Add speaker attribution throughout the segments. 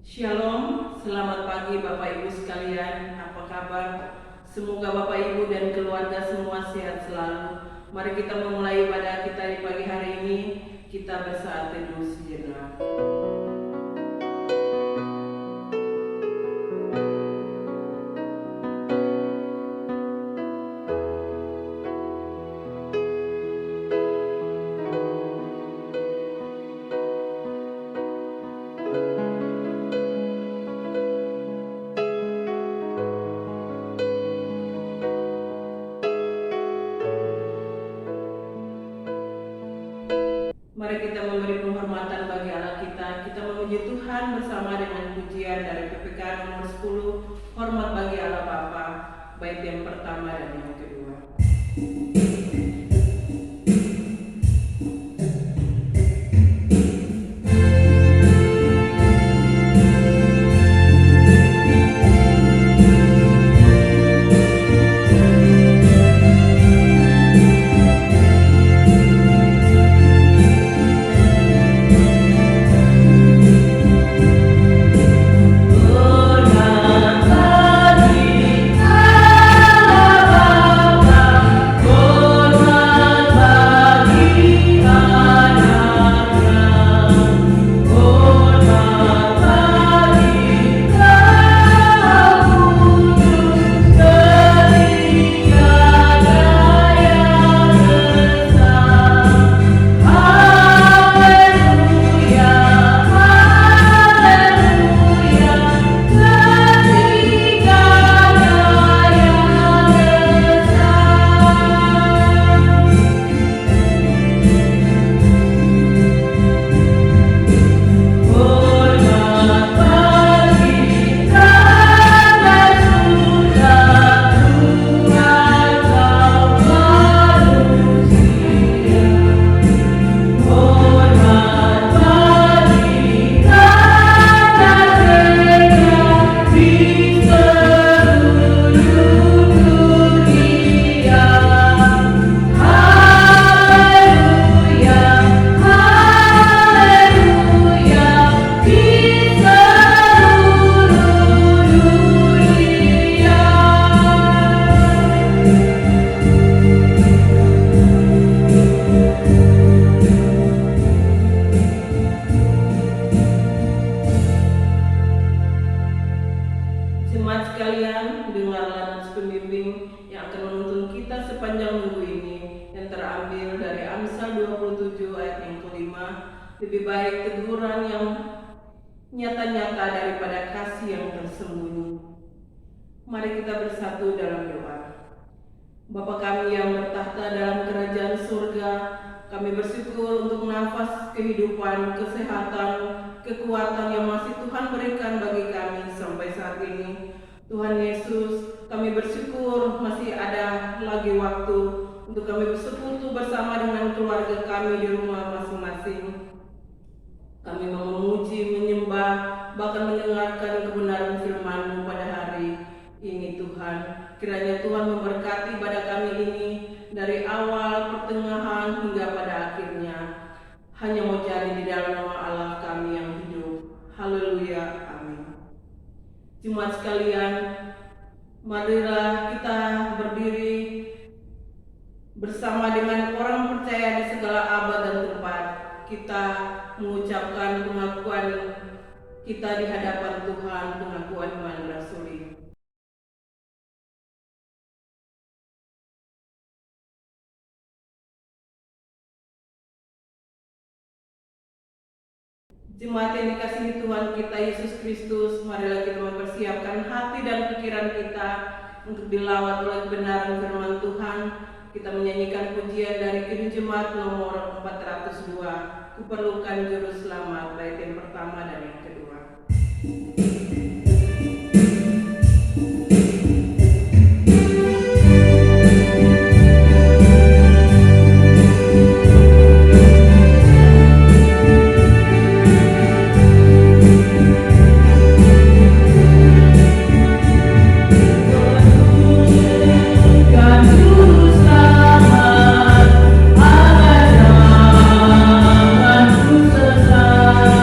Speaker 1: Shalom, selamat pagi Bapak Ibu sekalian, apa kabar? Semoga Bapak Ibu dan keluarga semua sehat selalu. Mari kita memulai ibadah kita di pagi hari ini. Kita bersaat teduh sejenak. Mari kita memberi penghormatan bagi Allah kita. Kita memuji Tuhan bersama dengan pujian dari PPK nomor 10. Hormat bagi Allah Bapa, bait yang pertama dan yang kedua. Jemaat sekalian, dengarlah nas pembimbing yang akan menuntun kita sepanjang minggu ini yang terambil dari Amsal 27 ayat yang kelima. Lebih baik teguran yang nyata-nyata daripada kasih yang tersembunyi. Mari kita bersatu dalam doa. Bapa kami yang bertahta dalam kerajaan surga, kami bersyukur untuk nafas kehidupan, kesehatan, kekuatan yang masih Tuhan berikan bagi kami sampai saat ini. Tuhan Yesus, kami bersyukur masih ada lagi waktu untuk kami bersekutu bersama dengan keluarga kami di rumah masing-masing. Kami mau memuji, menyembah, bahkan mendengarkan kebenaran firman-Mu pada hari ini Tuhan. Kiranya Tuhan memberkati ibadah kami ini dari awal, pertengahan, hingga pada akhirnya. Hanya mau jadi di dalam nama Allah kami yang hidup. Haleluya, amin. Jemaat sekalian, marilah kita berdiri bersama dengan orang percaya di segala abad dan tempat. Kita mengucapkan pengakuan kita di hadapan Tuhan, pengakuan iman rasuli. Jemaat yang dikasihi Tuhan kita Yesus Kristus, marilah kita mempersiapkan hati dan pikiran kita untuk dilawat oleh kebenaran firman Tuhan. Kita menyanyikan pujian dari Kidung Jemaat nomor 402, Kuperlukan Juru Selamat, bait yang pertama dan yang kedua.
Speaker 2: Selamat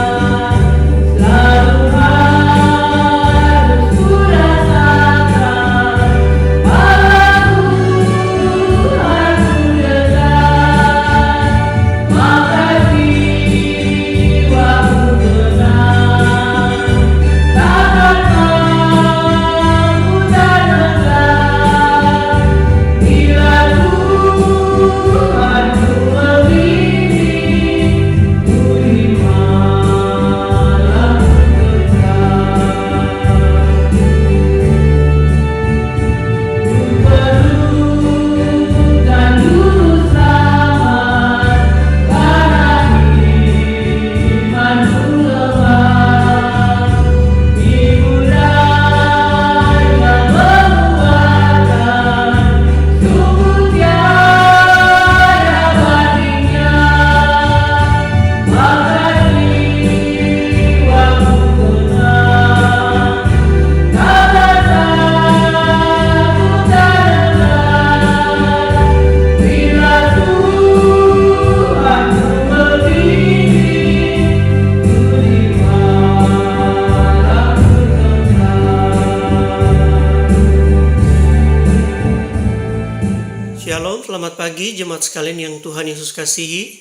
Speaker 2: jemaat sekalian yang Tuhan Yesus kasihi,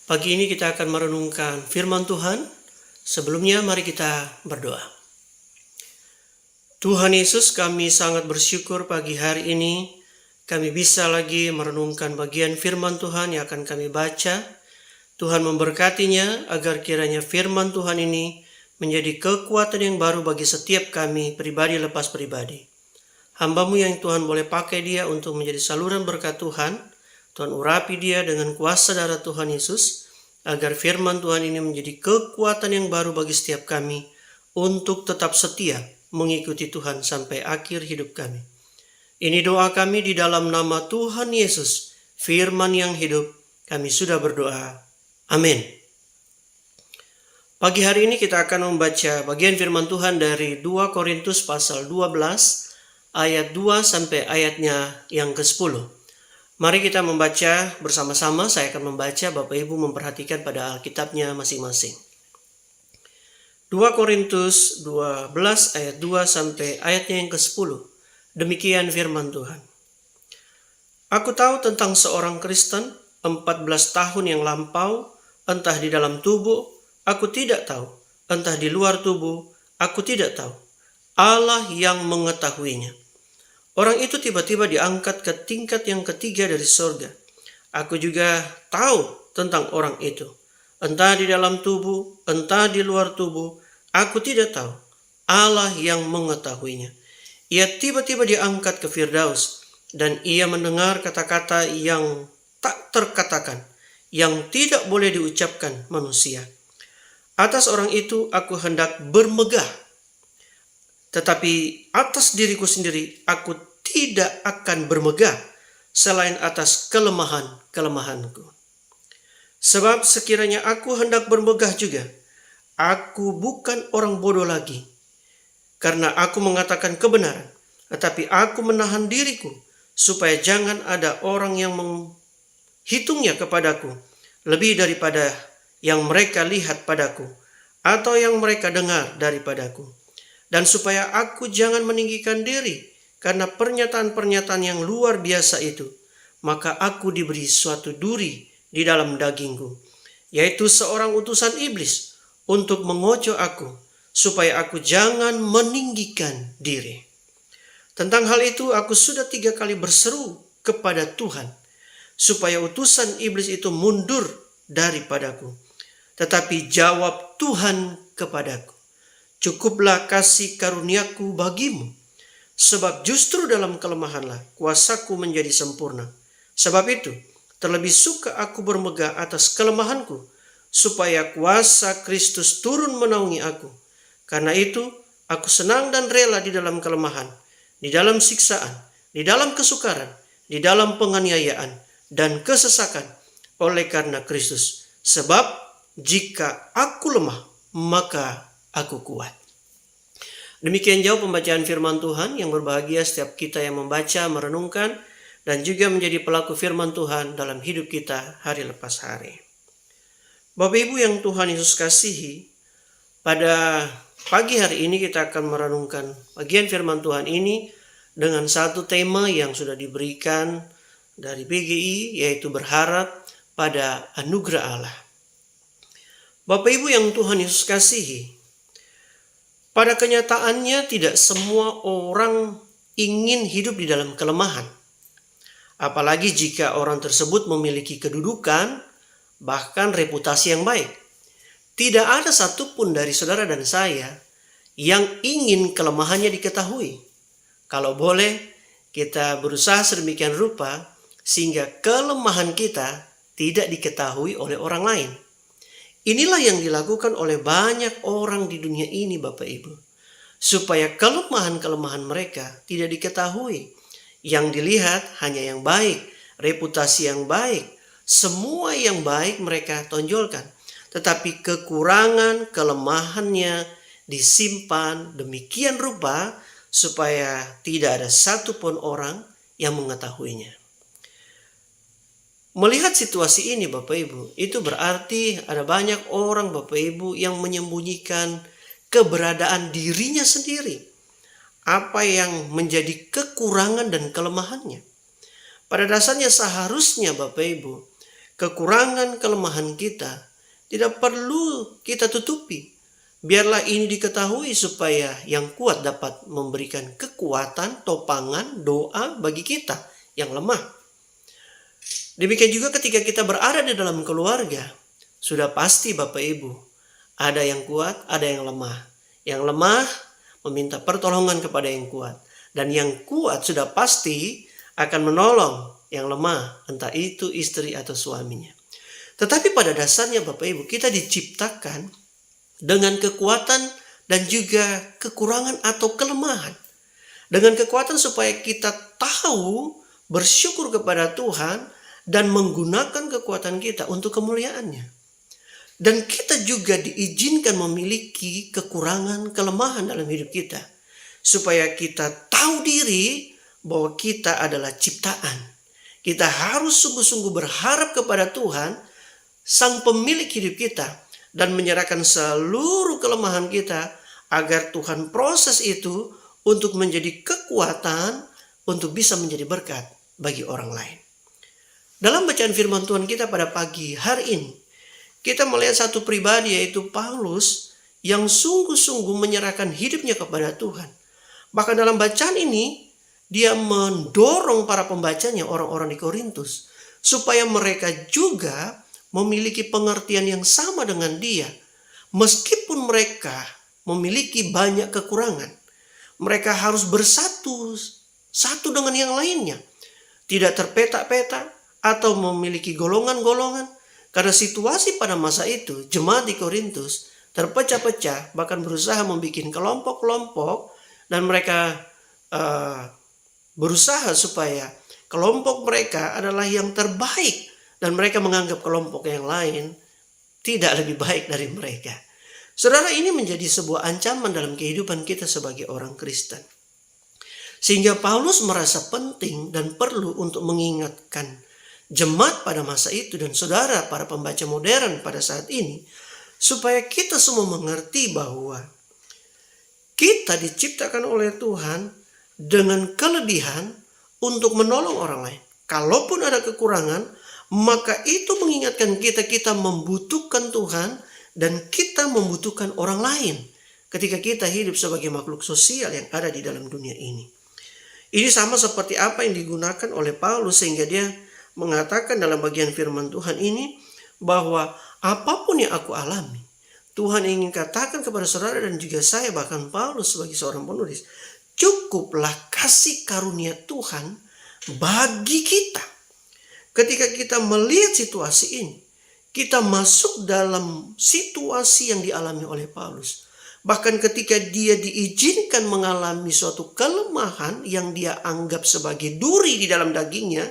Speaker 2: pagi ini kita akan merenungkan firman Tuhan. Sebelumnya mari kita berdoa. Tuhan Yesus, kami sangat bersyukur pagi hari ini kami bisa lagi merenungkan bagian firman Tuhan yang akan kami baca. Tuhan memberkatinya agar kiranya firman Tuhan ini menjadi kekuatan yang baru bagi setiap kami pribadi lepas pribadi. Hamba-Mu yang Tuhan boleh pakai dia untuk menjadi saluran berkat Tuhan. Tuhan urapi dia dengan kuasa darah Tuhan Yesus, agar firman Tuhan ini menjadi kekuatan yang baru bagi setiap kami untuk tetap setia mengikuti Tuhan sampai akhir hidup kami. Ini doa kami di dalam nama Tuhan Yesus, firman yang hidup, kami sudah berdoa. Amin. Pagi hari ini kita akan membaca bagian firman Tuhan dari 2 Korintus pasal 12 ayat 2 sampai ayatnya yang ke-10. Mari kita membaca bersama-sama. Saya akan membaca, Bapak Ibu memperhatikan pada Alkitabnya masing-masing. 2 Korintus 12 ayat 2 sampai ayatnya yang ke-10. Demikian firman Tuhan. Aku tahu tentang seorang Kristen 14 tahun yang lampau, entah di dalam tubuh, aku tidak tahu, entah di luar tubuh, aku tidak tahu. Allah yang mengetahuinya. Orang itu tiba-tiba diangkat ke tingkat yang ketiga dari surga. Aku juga tahu tentang orang itu. Entah di dalam tubuh, entah di luar tubuh, aku tidak tahu. Allah yang mengetahuinya. Ia tiba-tiba diangkat ke Firdaus, dan ia mendengar kata-kata yang tak terkatakan, yang tidak boleh diucapkan manusia. Atas orang itu aku hendak bermegah, tetapi atas diriku sendiri aku tidak akan bermegah selain atas kelemahan-kelemahanku. Sebab sekiranya aku hendak bermegah juga, aku bukan orang bodoh lagi, karena aku mengatakan kebenaran, tetapi aku menahan diriku supaya jangan ada orang yang menghitungnya kepadaku lebih daripada yang mereka lihat padaku atau yang mereka dengar daripadaku. Dan supaya aku jangan meninggikan diri karena pernyataan-pernyataan yang luar biasa itu, maka aku diberi suatu duri di dalam dagingku, yaitu seorang utusan iblis untuk mengocoh aku, supaya aku jangan meninggikan diri. Tentang hal itu aku sudah 3 kali berseru kepada Tuhan, supaya utusan iblis itu mundur daripadaku. Tetapi jawab Tuhan kepadaku, cukuplah kasih karuniaku bagimu, sebab justru dalam kelemahanlah kuasaku menjadi sempurna. Sebab itu, terlebih suka aku bermegah atas kelemahanku, supaya kuasa Kristus turun menaungi aku. Karena itu, aku senang dan rela di dalam kelemahan, di dalam siksaan, di dalam kesukaran, di dalam penganiayaan, dan kesesakan, oleh karena Kristus. Sebab jika aku lemah, maka aku kuat. Demikian jauh pembacaan firman Tuhan. Yang berbahagia setiap kita yang membaca, merenungkan, dan juga menjadi pelaku firman Tuhan dalam hidup kita hari lepas hari. Bapak Ibu yang Tuhan Yesus kasihi, pada pagi hari ini kita akan merenungkan bagian firman Tuhan ini dengan satu tema yang sudah diberikan dari PGI, yaitu berharap pada anugerah Allah. Bapak Ibu yang Tuhan Yesus kasihi, pada kenyataannya tidak semua orang ingin hidup di dalam kelemahan. Apalagi jika orang tersebut memiliki kedudukan, bahkan reputasi yang baik. Tidak ada satupun dari saudara dan saya yang ingin kelemahannya diketahui. Kalau boleh, kita berusaha sedemikian rupa sehingga kelemahan kita tidak diketahui oleh orang lain. Inilah yang dilakukan oleh banyak orang di dunia ini, Bapak Ibu, supaya kelemahan-kelemahan mereka tidak diketahui. Yang dilihat hanya yang baik, reputasi yang baik, semua yang baik mereka tonjolkan. Tetapi kekurangan, kelemahannya disimpan demikian rupa supaya tidak ada satupun orang yang mengetahuinya. Melihat situasi ini Bapak Ibu, itu berarti ada banyak orang Bapak Ibu yang menyembunyikan keberadaan dirinya sendiri. Apa yang menjadi kekurangan dan kelemahannya. Pada dasarnya seharusnya Bapak Ibu, kekurangan kelemahan kita tidak perlu kita tutupi. Biarlah ini diketahui supaya yang kuat dapat memberikan kekuatan, topangan, doa bagi kita yang lemah. Demikian juga ketika kita berada di dalam keluarga, sudah pasti Bapak Ibu, ada yang kuat, ada yang lemah. Yang lemah meminta pertolongan kepada yang kuat. Dan yang kuat sudah pasti akan menolong yang lemah, entah itu istri atau suaminya. Tetapi pada dasarnya Bapak Ibu, kita diciptakan dengan kekuatan dan juga kekurangan atau kelemahan. Dengan kekuatan supaya kita tahu bersyukur kepada Tuhan dan menggunakan kekuatan kita untuk kemuliaannya. Dan kita juga diizinkan memiliki kekurangan, kelemahan dalam hidup kita. Supaya kita tahu diri bahwa kita adalah ciptaan. Kita harus sungguh-sungguh berharap kepada Tuhan, Sang Pemilik hidup kita, dan menyerahkan seluruh kelemahan kita agar Tuhan proses itu untuk menjadi kekuatan, untuk bisa menjadi berkat bagi orang lain. Dalam bacaan firman Tuhan kita pada pagi hari ini, kita melihat satu pribadi yaitu Paulus yang sungguh-sungguh menyerahkan hidupnya kepada Tuhan. Bahkan dalam bacaan ini, dia mendorong para pembacanya, orang-orang di Korintus, supaya mereka juga memiliki pengertian yang sama dengan dia. Meskipun mereka memiliki banyak kekurangan, mereka harus bersatu satu dengan yang lainnya. Tidak terpetak-petak atau memiliki golongan-golongan. Karena situasi pada masa itu, jemaat di Korintus terpecah-pecah, bahkan berusaha membuat kelompok-kelompok, dan mereka berusaha supaya kelompok mereka adalah yang terbaik, dan mereka menganggap kelompok yang lain tidak lebih baik dari mereka. Saudara, ini menjadi sebuah ancaman dalam kehidupan kita sebagai orang Kristen. Sehingga Paulus merasa penting dan perlu untuk mengingatkan jemaat pada masa itu dan saudara para pembaca modern pada saat ini, supaya kita semua mengerti bahwa kita diciptakan oleh Tuhan dengan kelebihan untuk menolong orang lain. Kalaupun ada kekurangan, maka itu mengingatkan kita membutuhkan Tuhan dan kita membutuhkan orang lain ketika kita hidup sebagai makhluk sosial yang ada di dalam dunia ini. Ini sama seperti apa yang digunakan oleh Paulus sehingga dia mengatakan dalam bagian firman Tuhan ini bahwa apapun yang aku alami, Tuhan ingin katakan kepada saudara dan juga saya, bahkan Paulus sebagai seorang penulis, cukuplah kasih karunia Tuhan bagi kita. Ketika kita melihat situasi ini, kita masuk dalam situasi yang dialami oleh Paulus. Bahkan ketika dia diizinkan mengalami suatu kelemahan yang dia anggap sebagai duri di dalam dagingnya,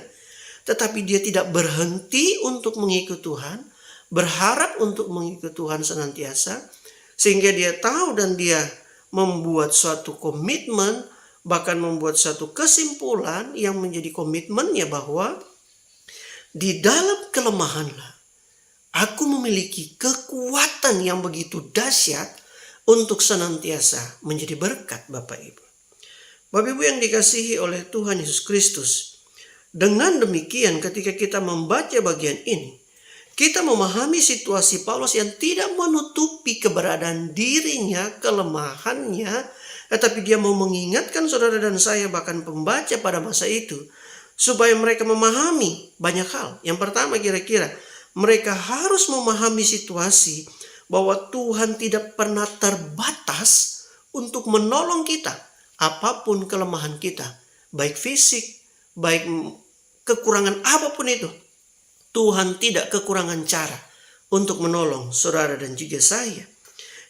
Speaker 2: tetapi dia tidak berhenti untuk mengikut Tuhan, berharap untuk mengikut Tuhan senantiasa, sehingga dia tahu dan dia membuat suatu komitmen, bahkan membuat suatu kesimpulan yang menjadi komitmennya bahwa di dalam kelemahanlah aku memiliki kekuatan yang begitu dahsyat untuk senantiasa menjadi berkat Bapak Ibu. Bapak Ibu yang dikasihi oleh Tuhan Yesus Kristus, dengan demikian ketika kita membaca bagian ini, kita memahami situasi Paulus yang tidak menutupi keberadaan dirinya, kelemahannya, tetapi dia mau mengingatkan saudara dan saya, bahkan pembaca pada masa itu, supaya mereka memahami banyak hal. Yang pertama kira-kira, mereka harus memahami situasi bahwa Tuhan tidak pernah terbatas untuk menolong kita. Apapun kelemahan kita, baik fisik, baik kekurangan apapun itu, Tuhan tidak kekurangan cara untuk menolong saudara dan juga saya.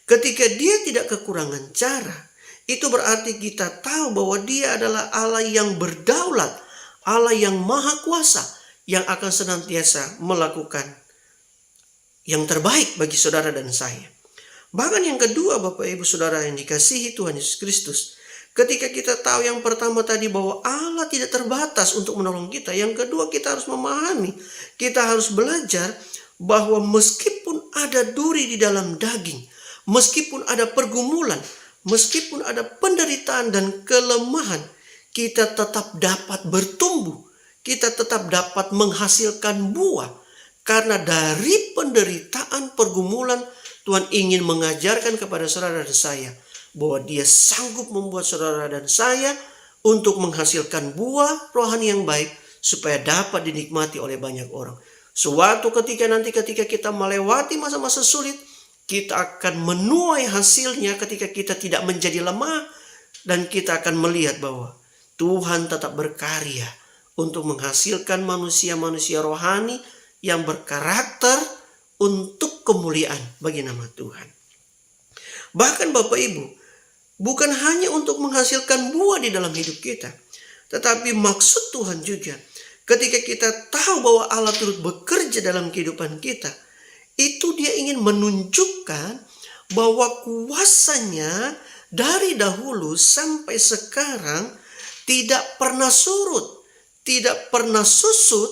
Speaker 2: Ketika dia tidak kekurangan cara, itu berarti kita tahu bahwa dia adalah Allah yang berdaulat, Allah yang maha kuasa, yang akan senantiasa melakukan yang terbaik bagi saudara dan saya. Bahkan yang kedua, Bapak Ibu Saudara yang dikasihi Tuhan Yesus Kristus, ketika kita tahu yang pertama tadi bahwa Allah tidak terbatas untuk menolong kita, yang kedua kita harus memahami, kita harus belajar bahwa meskipun ada duri di dalam daging, meskipun ada pergumulan, meskipun ada penderitaan dan kelemahan, kita tetap dapat bertumbuh, kita tetap dapat menghasilkan buah. Karena dari penderitaan pergumulan, Tuhan ingin mengajarkan kepada saudara dan saya bahwa Dia sanggup membuat saudara dan saya untuk menghasilkan buah rohani yang baik supaya dapat dinikmati oleh banyak orang. Suatu ketika kita melewati masa-masa sulit, kita akan menuai hasilnya ketika kita tidak menjadi lemah, dan kita akan melihat bahwa Tuhan tetap berkarya untuk menghasilkan manusia-manusia rohani yang berkarakter untuk kemuliaan bagi nama Tuhan. Bahkan Bapak Ibu, bukan hanya untuk menghasilkan buah di dalam hidup kita, tetapi maksud Tuhan juga ketika kita tahu bahwa Allah turut bekerja dalam kehidupan kita, itu Dia ingin menunjukkan bahwa kuasanya dari dahulu sampai sekarang tidak pernah surut, tidak pernah susut,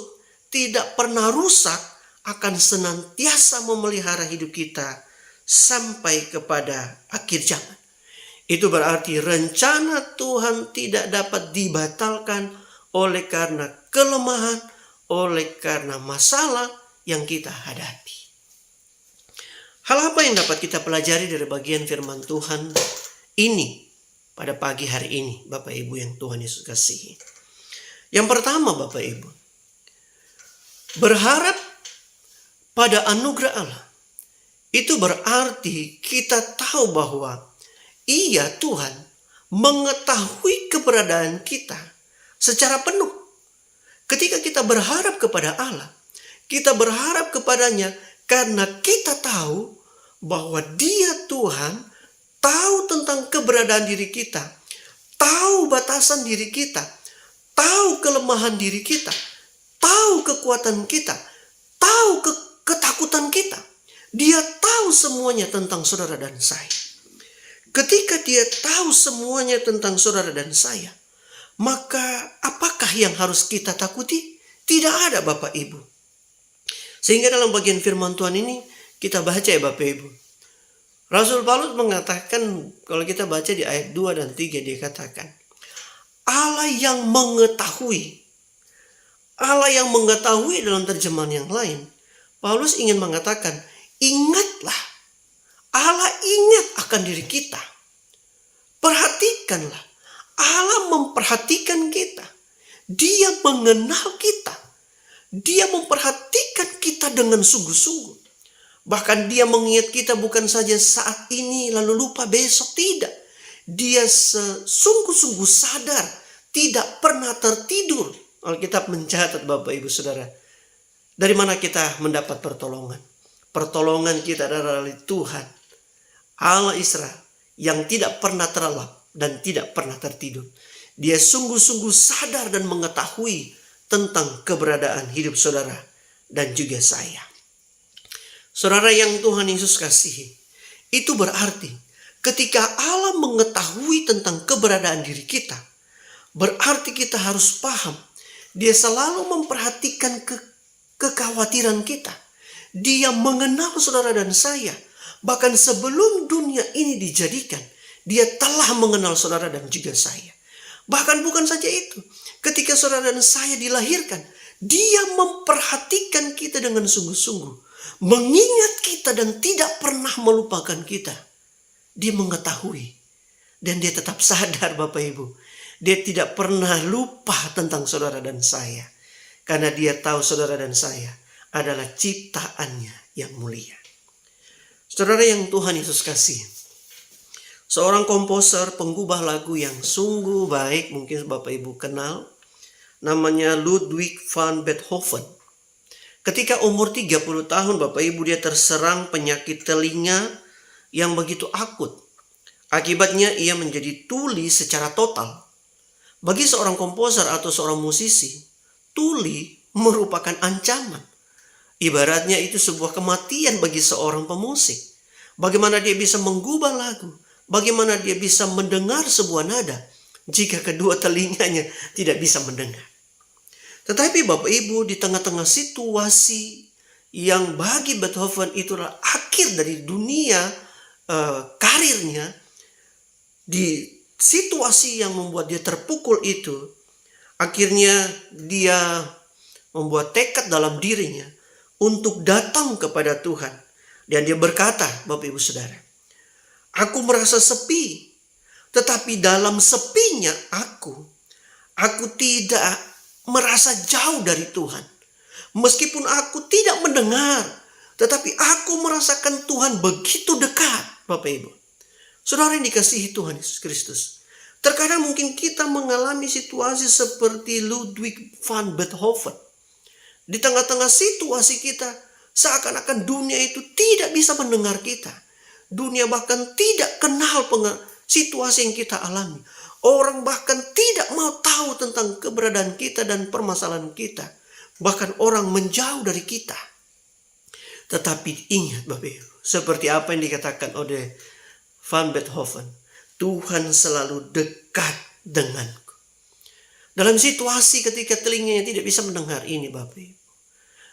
Speaker 2: tidak pernah rusak, akan senantiasa memelihara hidup kita sampai kepada akhir zaman. Itu berarti rencana Tuhan tidak dapat dibatalkan oleh karena kelemahan, oleh karena masalah yang kita hadapi. Hal apa yang dapat kita pelajari dari bagian firman Tuhan ini pada pagi hari ini, Bapak Ibu yang Tuhan Yesus kasihi? Yang pertama, Bapak Ibu, berharap pada anugerah Allah itu berarti kita tahu bahwa Ia, Tuhan, mengetahui keberadaan kita secara penuh. Ketika kita berharap kepada Allah, kita berharap kepadanya karena kita tahu bahwa Dia, Tuhan, tahu tentang keberadaan diri kita, tahu batasan diri kita, tahu kelemahan diri kita, tahu kekuatan kita, tahu ketakutan kita. Dia tahu semuanya tentang saudara dan saya. Ketika Dia tahu semuanya tentang saudara dan saya, maka apakah yang harus kita takuti? Tidak ada, Bapak Ibu. Sehingga dalam bagian firman Tuhan ini kita baca ya Bapak Ibu. Rasul Paulus mengatakan, kalau kita baca di ayat 2 dan 3, dia katakan, Allah yang mengetahui. Allah yang mengetahui dalam terjemahan yang lain, Paulus ingin mengatakan, ingatlah, Allah ingat akan diri kita. Perhatikanlah, Allah memperhatikan kita. Dia mengenal kita. Dia memperhatikan kita dengan sungguh-sungguh. Bahkan Dia mengingat kita bukan saja saat ini lalu lupa besok, tidak. Dia sungguh-sungguh sadar, tidak pernah tertidur. Alkitab mencatat Bapak Ibu Saudara, dari mana kita mendapat pertolongan? Pertolongan kita dari Tuhan, Allah Israel, yang tidak pernah terlelap dan tidak pernah tertidur. Dia sungguh-sungguh sadar dan mengetahui tentang keberadaan hidup saudara dan juga saya. Saudara yang Tuhan Yesus kasihi, itu berarti ketika Allah mengetahui tentang keberadaan diri kita, berarti kita harus paham, Dia selalu memperhatikan kekhawatiran kita. Dia mengenal saudara dan saya. Bahkan sebelum dunia ini dijadikan, Dia telah mengenal saudara dan juga saya. Bahkan bukan saja itu, ketika saudara dan saya dilahirkan, Dia memperhatikan kita dengan sungguh-sungguh, mengingat kita dan tidak pernah melupakan kita. Dia mengetahui dan Dia tetap sadar Bapak Ibu. Dia tidak pernah lupa tentang saudara dan saya, karena Dia tahu saudara dan saya adalah ciptaannya yang mulia. Saudara yang Tuhan Yesus kasih, seorang komposer penggubah lagu yang sungguh baik, mungkin Bapak Ibu kenal, namanya Ludwig van Beethoven. Ketika umur 30 tahun Bapak Ibu, dia terserang penyakit telinga yang begitu akut. Akibatnya ia menjadi tuli secara total. Bagi seorang komposer atau seorang musisi, tuli merupakan ancaman. Ibaratnya itu sebuah kematian bagi seorang pemusik. Bagaimana dia bisa menggubah lagu? Bagaimana dia bisa mendengar sebuah nada jika kedua telinganya tidak bisa mendengar? Tetapi Bapak Ibu, di tengah-tengah situasi yang bagi Beethoven itulah akhir dari dunia karirnya, di situasi yang membuat dia terpukul itu, Akhirnya dia membuat tekad dalam dirinya untuk datang kepada Tuhan. Dan dia berkata, Bapak Ibu Saudara, aku merasa sepi, tetapi dalam sepinya aku tidak merasa jauh dari Tuhan. Meskipun aku tidak mendengar, tetapi aku merasakan Tuhan begitu dekat, Bapak Ibu. Saudara yang dikasihi Tuhan Yesus Kristus. Terkadang mungkin kita mengalami situasi seperti Ludwig van Beethoven. Di tengah-tengah situasi kita, seakan-akan dunia itu tidak bisa mendengar kita. Dunia bahkan tidak kenal situasi yang kita alami. Orang bahkan tidak mau tahu tentang keberadaan kita dan permasalahan kita. Bahkan orang menjauh dari kita. Tetapi ingat Bapak Ibu, seperti apa yang dikatakan oleh Van Beethoven, Tuhan selalu dekat denganku. Dalam situasi ketika telinganya tidak bisa mendengar ini Bapak Ibu,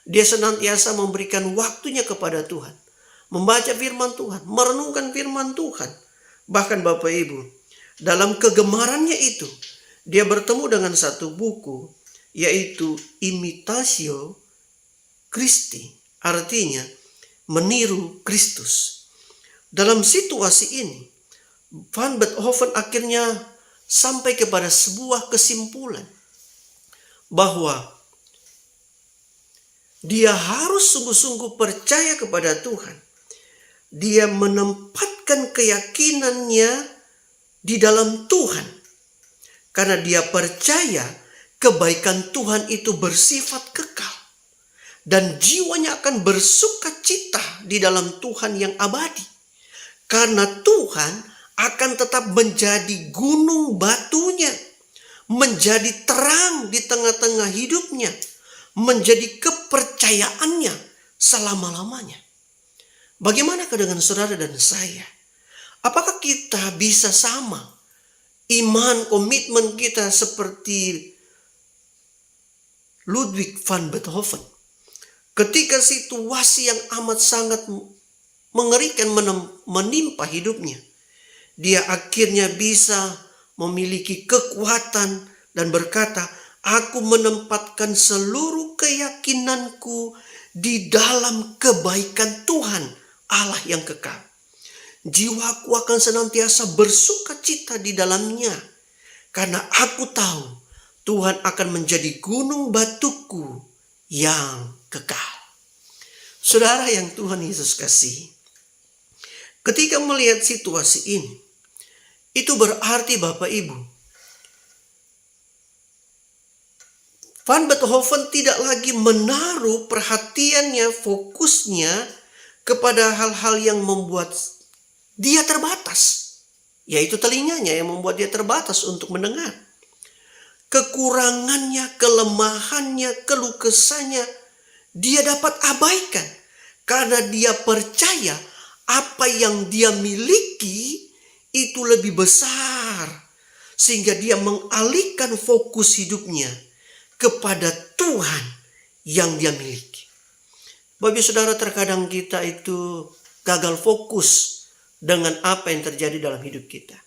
Speaker 2: dia senantiasa memberikan waktunya kepada Tuhan. Membaca firman Tuhan, merenungkan firman Tuhan. Bahkan Bapak Ibu, dalam kegemarannya itu, dia bertemu dengan satu buku, yaitu Imitatio Christi. Artinya, meniru Kristus. Dalam situasi ini, Van Beethoven akhirnya sampai kepada sebuah kesimpulan bahwa dia harus sungguh-sungguh percaya kepada Tuhan. Dia menempatkan keyakinannya di dalam Tuhan. Karena dia percaya kebaikan Tuhan itu bersifat kekal. Dan jiwanya akan bersuka cita di dalam Tuhan yang abadi. Karena Tuhan akan tetap menjadi gunung batunya. Menjadi terang di tengah-tengah hidupnya. Menjadi kepercayaannya selama-lamanya. Bagaimanakah dengan saudara dan saya? Apakah kita bisa sama? Iman, komitmen kita seperti Ludwig van Beethoven. Ketika situasi yang amat sangat mengerikan menimpa hidupnya, dia akhirnya bisa memiliki kekuatan dan berkata, aku menempatkan seluruh keyakinanku di dalam kebaikan Tuhan Allah yang kekal. Jiwaku akan senantiasa bersuka cita di dalamnya. Karena aku tahu Tuhan akan menjadi gunung batuku yang kekal. Saudara yang Tuhan Yesus kasihi, ketika melihat situasi ini, itu berarti Bapak Ibu, Van Beethoven tidak lagi menaruh perhatiannya, fokusnya kepada hal-hal yang membuat dia terbatas. Yaitu telinganya yang membuat dia terbatas untuk mendengar. Kekurangannya, kelemahannya, keluh kesahnya, dia dapat abaikan. Karena dia percaya apa yang dia miliki itu lebih besar. Sehingga dia mengalihkan fokus hidupnya kepada Tuhan yang dia miliki. Bagi saudara, terkadang kita itu gagal fokus dengan apa yang terjadi dalam hidup kita.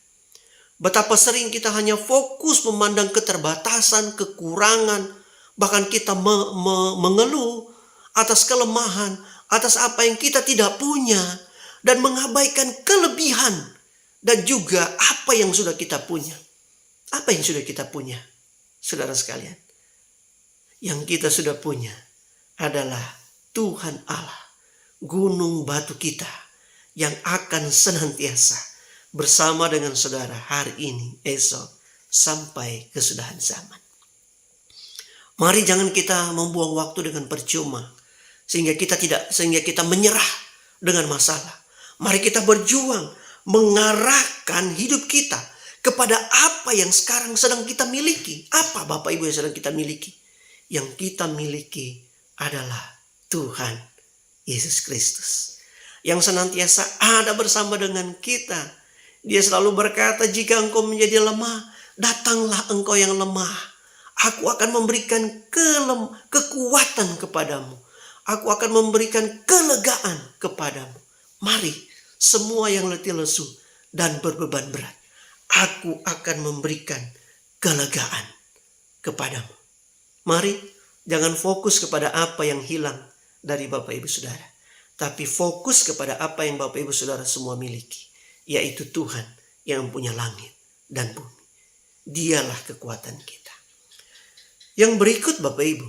Speaker 2: Betapa sering kita hanya fokus memandang keterbatasan, kekurangan, bahkan kita mengeluh atas kelemahan, atas apa yang kita tidak punya, dan mengabaikan kelebihan dan juga apa yang sudah kita punya. Apa yang sudah kita punya, saudara sekalian? Yang kita sudah punya adalah Tuhan Allah, gunung batu kita yang akan senantiasa bersama dengan saudara hari ini, esok, sampai kesudahan zaman. Mari jangan kita membuang waktu dengan percuma sehingga kita menyerah dengan masalah. Mari kita berjuang mengarahkan hidup kita kepada apa yang sekarang sedang kita miliki. Apa Bapak Ibu yang sedang kita miliki? Yang kita miliki adalah Tuhan Yesus Kristus, yang senantiasa ada bersama dengan kita. Dia selalu berkata, jika engkau menjadi lemah, datanglah engkau yang lemah. Aku akan memberikan kekuatan kepadamu. Aku akan memberikan kelegaan kepadamu. Mari, semua yang letih lesu dan berbeban berat, aku akan memberikan kelegaan kepadamu. Mari jangan fokus kepada apa yang hilang dari Bapak Ibu Saudara, tapi fokus kepada apa yang Bapak Ibu Saudara semua miliki, yaitu Tuhan yang punya langit dan bumi. Dialah kekuatan kita. Yang berikut Bapak Ibu,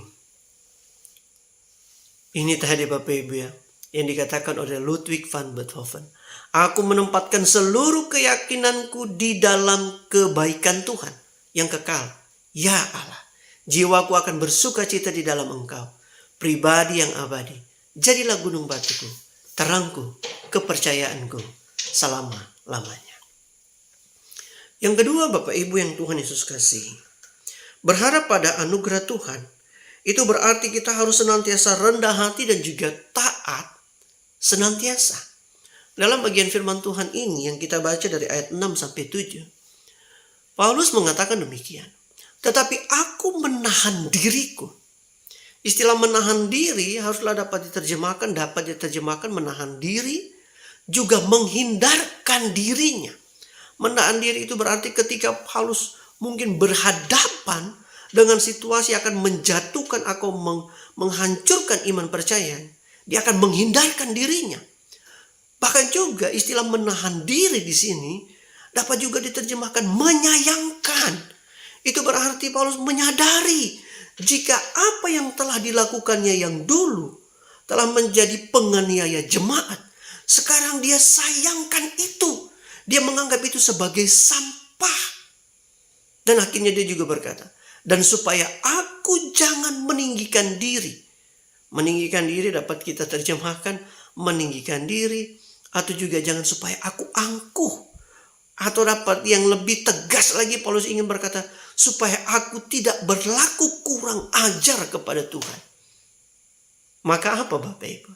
Speaker 2: ini tadi Bapak Ibu ya, yang dikatakan oleh Ludwig van Beethoven. Aku menempatkan seluruh keyakinanku di dalam kebaikan Tuhan yang kekal. Ya Allah, jiwaku akan bersuka cita di dalam Engkau, pribadi yang abadi. Jadilah gunung batuku, terangku, kepercayaanku selama-lamanya. Yang kedua Bapak Ibu yang Tuhan Yesus kasihi, berharap pada anugerah Tuhan, itu berarti kita harus senantiasa rendah hati dan juga taat senantiasa. Dalam bagian firman Tuhan ini yang kita baca dari ayat 6-7, Paulus mengatakan demikian. Tetapi aku menahan diriku. Istilah menahan diri haruslah dapat diterjemahkan menahan diri, juga menghindarkan dirinya. Menahan diri itu berarti ketika Paulus mungkin berhadapan dengan situasi akan menjatuhkan atau menghancurkan iman percaya, dia akan menghindarkan dirinya. Bahkan juga istilah menahan diri di sini dapat juga diterjemahkan menyayangkan. Itu berarti Paulus menyadari jika apa yang telah dilakukannya yang dulu telah menjadi penganiaya jemaat, sekarang dia sayangkan itu. Dia menganggap itu sebagai sampah. Dan akhirnya dia juga berkata, dan supaya aku jangan meninggikan diri. Meninggikan diri dapat kita terjemahkan meninggikan diri, atau juga jangan supaya aku angkuh. Atau dapat yang lebih tegas lagi Paulus ingin berkata, supaya aku tidak berlaku kurang ajar kepada Tuhan. Maka apa Bapak Ibu?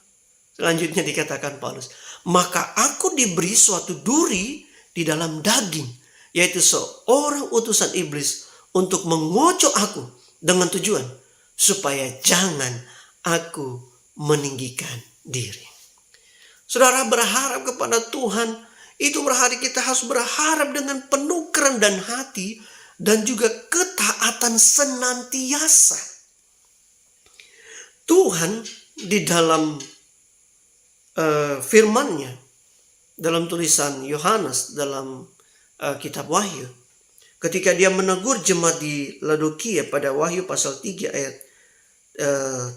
Speaker 2: Selanjutnya dikatakan Paulus, maka aku diberi suatu duri di dalam daging, yaitu seorang utusan iblis untuk mengocok aku dengan tujuan supaya jangan aku meninggikan diri. Saudara, berharap kepada Tuhan itu berarti kita harus berharap dengan penuh kerendahan hati dan juga ketaatan senantiasa. Tuhan di dalam firman-Nya, dalam tulisan Yohanes dalam kitab Wahyu, ketika dia menegur jemaat di Laodikia pada Wahyu pasal 3 ayat 17,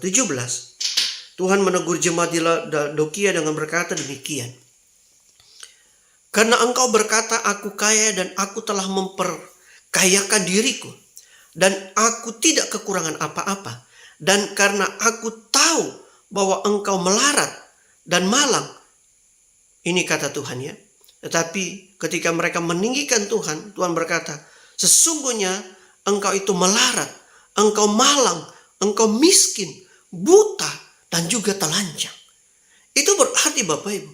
Speaker 2: Tuhan menegur jemaat di Laodikia dengan berkata demikian. Karena engkau berkata aku kaya dan aku telah memperkayakan diriku, dan aku tidak kekurangan apa-apa. Dan karena aku tahu bahwa engkau melarat dan malang. Ini kata Tuhan ya. Tetapi ketika mereka meninggikan Tuhan, Tuhan berkata, sesungguhnya engkau itu melarat, engkau malang, engkau miskin, buta, dan juga telanjang. Itu berarti Bapak Ibu,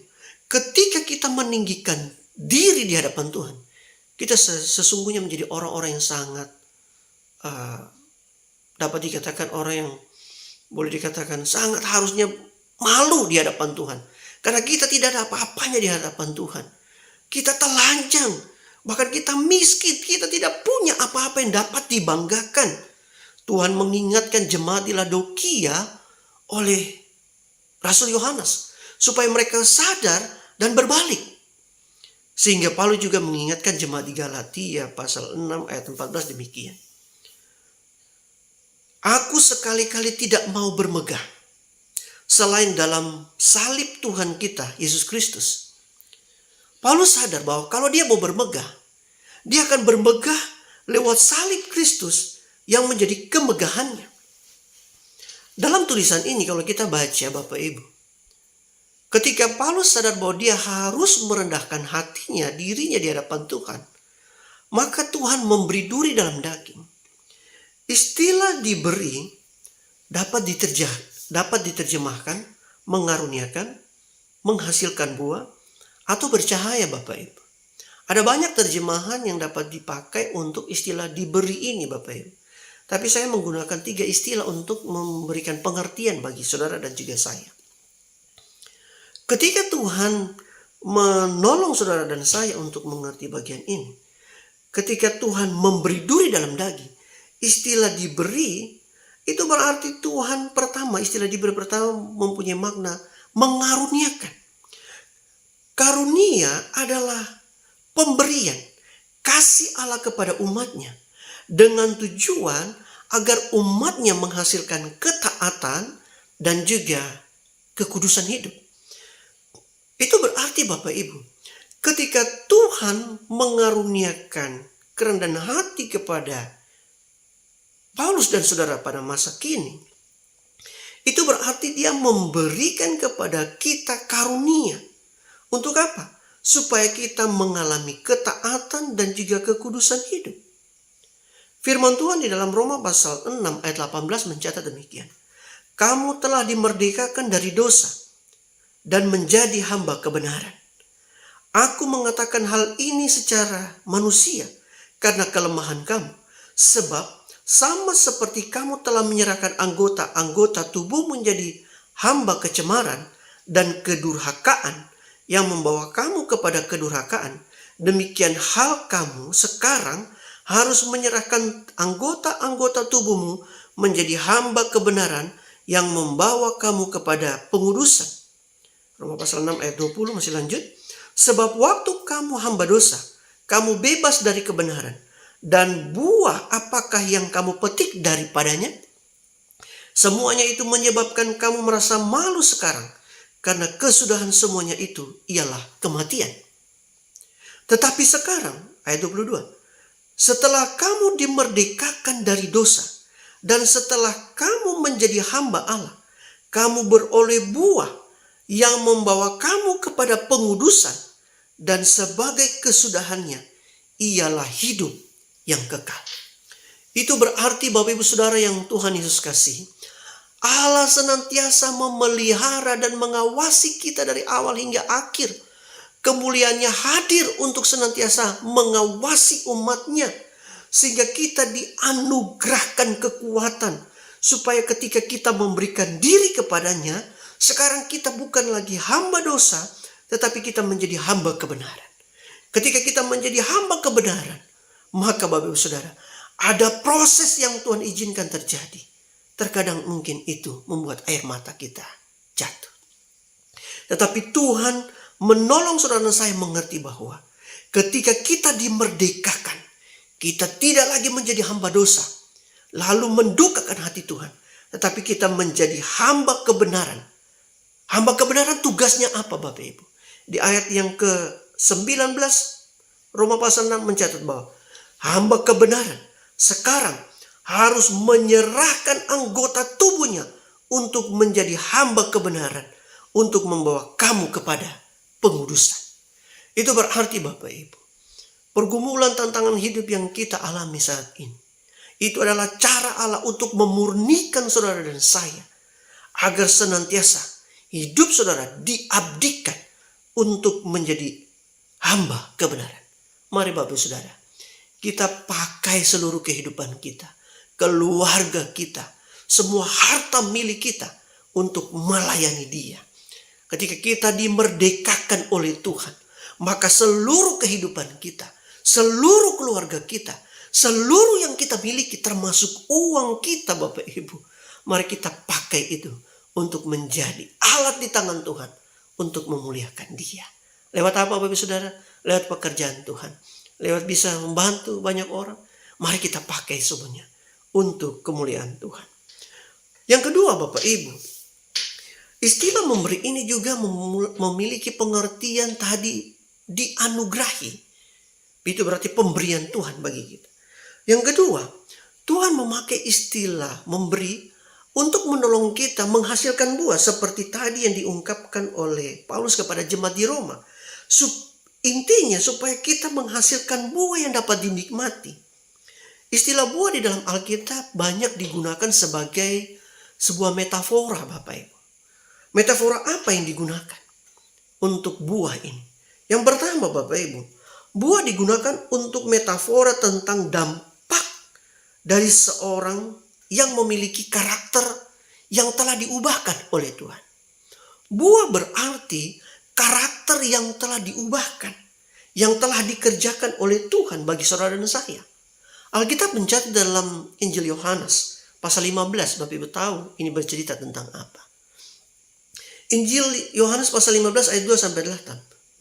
Speaker 2: ketika kita meninggikan diri di hadapan Tuhan, kita sesungguhnya menjadi orang-orang yang sangat dapat dikatakan orang yang boleh dikatakan sangat harusnya malu di hadapan Tuhan. Karena kita tidak ada apa-apanya di hadapan Tuhan. Kita telanjang, bahkan kita miskin, kita tidak punya apa-apa yang dapat dibanggakan. Tuhan mengingatkan jemaat di Laodikia oleh Rasul Yohanes supaya mereka sadar dan berbalik. Sehingga Paulus juga mengingatkan jemaat di Galatia pasal 6 ayat 14 demikian. Aku sekali-kali tidak mau bermegah selain dalam salib Tuhan kita Yesus Kristus. Paulus sadar bahwa kalau dia mau bermegah, dia akan bermegah lewat salib Kristus yang menjadi kemegahannya. Dalam tulisan ini kalau kita baca Bapak Ibu, ketika Paulus sadar bahwa dia harus merendahkan hatinya, dirinya di hadapan Tuhan, maka Tuhan memberi duri dalam daging. Istilah diberi dapat diterjemahkan mengaruniakan, menghasilkan buah, atau bercahaya Bapak Ibu. Ada banyak terjemahan yang dapat dipakai untuk istilah diberi ini Bapak Ibu. Tapi saya menggunakan 3 istilah untuk memberikan pengertian bagi saudara dan juga saya. Ketika Tuhan menolong saudara dan saya untuk mengerti bagian ini, ketika Tuhan memberi duri dalam daging, istilah diberi itu berarti Tuhan pertama, istilah diberi pertama mempunyai makna mengaruniakan. Karunia adalah pemberian kasih Allah kepada umatnya dengan tujuan agar umatnya menghasilkan ketaatan dan juga kekudusan hidup. Itu berarti Bapak Ibu, ketika Tuhan mengaruniakan kerendahan hati kepada Paulus dan saudara pada masa kini, itu berarti dia memberikan kepada kita karunia. Untuk apa? Supaya kita mengalami ketaatan dan juga kekudusan hidup. Firman Tuhan di dalam Roma pasal 6 ayat 18 mencatat demikian. Kamu telah dimerdekakan dari dosa dan menjadi hamba kebenaran. Aku mengatakan hal ini secara manusia karena kelemahan kamu. Sebab sama seperti kamu telah menyerahkan anggota-anggota tubuh menjadi hamba kecemaran dan kedurhakaan yang membawa kamu kepada kedurhakaan, demikian hal kamu sekarang harus menyerahkan anggota-anggota tubuhmu menjadi hamba kebenaran yang membawa kamu kepada pengudusan. Roma pasal 6 ayat 20 masih lanjut. Sebab waktu kamu hamba dosa, kamu bebas dari kebenaran. Dan buah apakah yang kamu petik daripadanya? Semuanya itu menyebabkan kamu merasa malu sekarang. Karena kesudahan semuanya itu ialah kematian. Tetapi sekarang, ayat 22. Setelah kamu dimerdekakan dari dosa. Dan setelah kamu menjadi hamba Allah. Kamu beroleh buah yang membawa kamu kepada pengudusan. Dan sebagai kesudahannya ialah hidup yang kekal. Itu berarti Bapak Ibu Saudara yang Tuhan Yesus kasih, Allah senantiasa memelihara dan mengawasi kita dari awal hingga akhir. Kemuliaannya hadir untuk senantiasa mengawasi umatnya. Sehingga kita dianugerahkan kekuatan. Supaya ketika kita memberikan diri kepadanya, sekarang kita bukan lagi hamba dosa, tetapi kita menjadi hamba kebenaran. Ketika kita menjadi hamba kebenaran, maka Bapak Ibu Saudara, ada proses yang Tuhan izinkan terjadi. Terkadang mungkin itu membuat air mata kita jatuh. Tetapi Tuhan menolong saudara dan saya mengerti bahwa ketika kita dimerdekakan, kita tidak lagi menjadi hamba dosa, lalu mendukakan hati Tuhan. Tetapi kita menjadi hamba kebenaran. Hamba kebenaran tugasnya apa Bapak Ibu? Di ayat yang ke-19 Roma pasal 6 mencatat bahwa hamba kebenaran sekarang harus menyerahkan anggota tubuhnya untuk menjadi hamba kebenaran, untuk membawa kamu kepada pengudusan. Itu berarti Bapak Ibu, pergumulan tantangan hidup yang kita alami saat ini, itu adalah cara Allah untuk memurnikan saudara dan saya, agar senantiasa hidup saudara diabdikan untuk menjadi hamba kebenaran. Mari Bapak Saudara, kita pakai seluruh kehidupan kita, keluarga kita, semua harta milik kita untuk melayani Dia. Ketika kita dimerdekakan oleh Tuhan, maka seluruh kehidupan kita, seluruh keluarga kita, seluruh yang kita miliki termasuk uang kita Bapak Ibu, mari kita pakai itu untuk menjadi alat di tangan Tuhan untuk memuliakan Dia. Lewat apa Bapak Saudara? Lewat pekerjaan Tuhan. Lewat bisa membantu banyak orang. Mari kita pakai semuanya untuk kemuliaan Tuhan. Yang kedua Bapak Ibu, istilah memberi ini juga memiliki pengertian tadi dianugerahi. Itu berarti pemberian Tuhan bagi kita. Yang kedua, Tuhan memakai istilah memberi untuk menolong kita menghasilkan buah seperti tadi yang diungkapkan oleh Paulus kepada jemaat di Roma. Intinya supaya kita menghasilkan buah yang dapat dinikmati. Istilah buah di dalam Alkitab banyak digunakan sebagai sebuah metafora Bapak Ibu. Metafora apa yang digunakan untuk buah ini? Yang pertama Bapak Ibu, buah digunakan untuk metafora tentang dampak dari seorang yang memiliki karakter yang telah diubahkan oleh Tuhan. Buah berarti karakter yang telah diubahkan, yang telah dikerjakan oleh Tuhan bagi saudara dan saya. Alkitab mencatat dalam Injil Yohanes pasal 15, Bapak Ibu tahu ini bercerita tentang apa. Injil Yohanes pasal 15 ayat 2 sampai 8.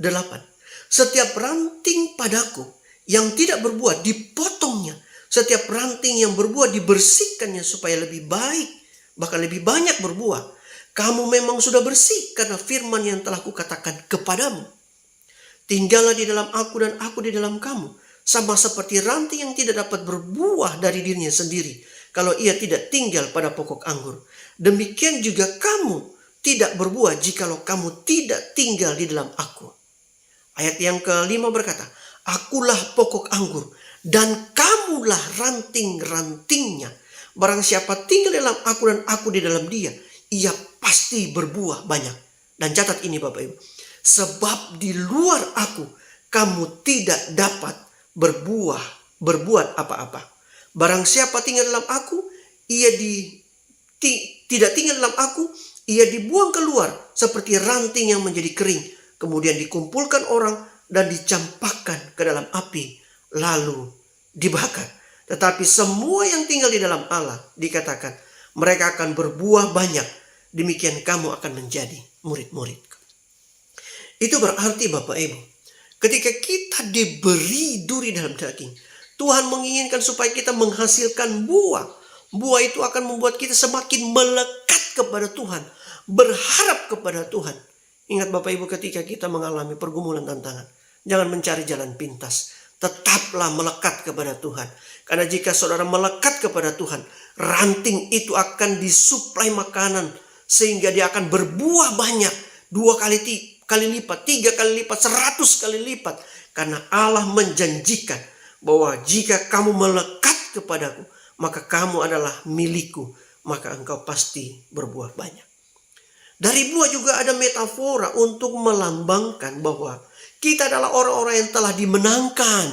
Speaker 2: Setiap ranting padaku yang tidak berbuah dipotongnya. Setiap ranting yang berbuah dibersihkannya supaya lebih baik, bahkan lebih banyak berbuah. Kamu memang sudah bersih karena firman yang telah kukatakan kepadamu. Tinggallah di dalam aku dan aku di dalam kamu. Sama seperti ranting yang tidak dapat berbuah dari dirinya sendiri kalau ia tidak tinggal pada pokok anggur. Demikian juga kamu tidak berbuah jikalau kamu tidak tinggal di dalam aku. Ayat yang kelima berkata, akulah pokok anggur dan kamulah ranting-rantingnya. Barang siapa tinggal dalam aku dan aku di dalam dia, ia pasti berbuah banyak. Dan catat ini Bapak Ibu, sebab di luar aku kamu tidak dapat berbuat apa-apa. Barang siapa tinggal dalam aku, tidak tinggal dalam aku, ia dibuang keluar seperti ranting yang menjadi kering, kemudian dikumpulkan orang dan dicampakkan ke dalam api, lalu dibakar. Tetapi semua yang tinggal di dalam Allah, dikatakan, mereka akan berbuah banyak. Demikian kamu akan menjadi murid-muridku. Itu berarti Bapak Ibu, ketika kita diberi duri dalam daging, Tuhan menginginkan supaya kita menghasilkan buah. Buah itu akan membuat kita semakin melekat kepada Tuhan, berharap kepada Tuhan. Ingat Bapak Ibu, ketika kita mengalami pergumulan tantangan, jangan mencari jalan pintas. Tetaplah melekat kepada Tuhan. Karena jika saudara melekat kepada Tuhan, ranting itu akan disuplai makanan sehingga dia akan berbuah banyak. 2 kali lipat, 3 kali lipat, 100 kali lipat. Karena Allah menjanjikan bahwa jika kamu melekat kepadaku, maka kamu adalah milikku, maka engkau pasti berbuah banyak. Dari buah juga ada metafora untuk melambangkan bahwa kita adalah orang-orang yang telah dimenangkan.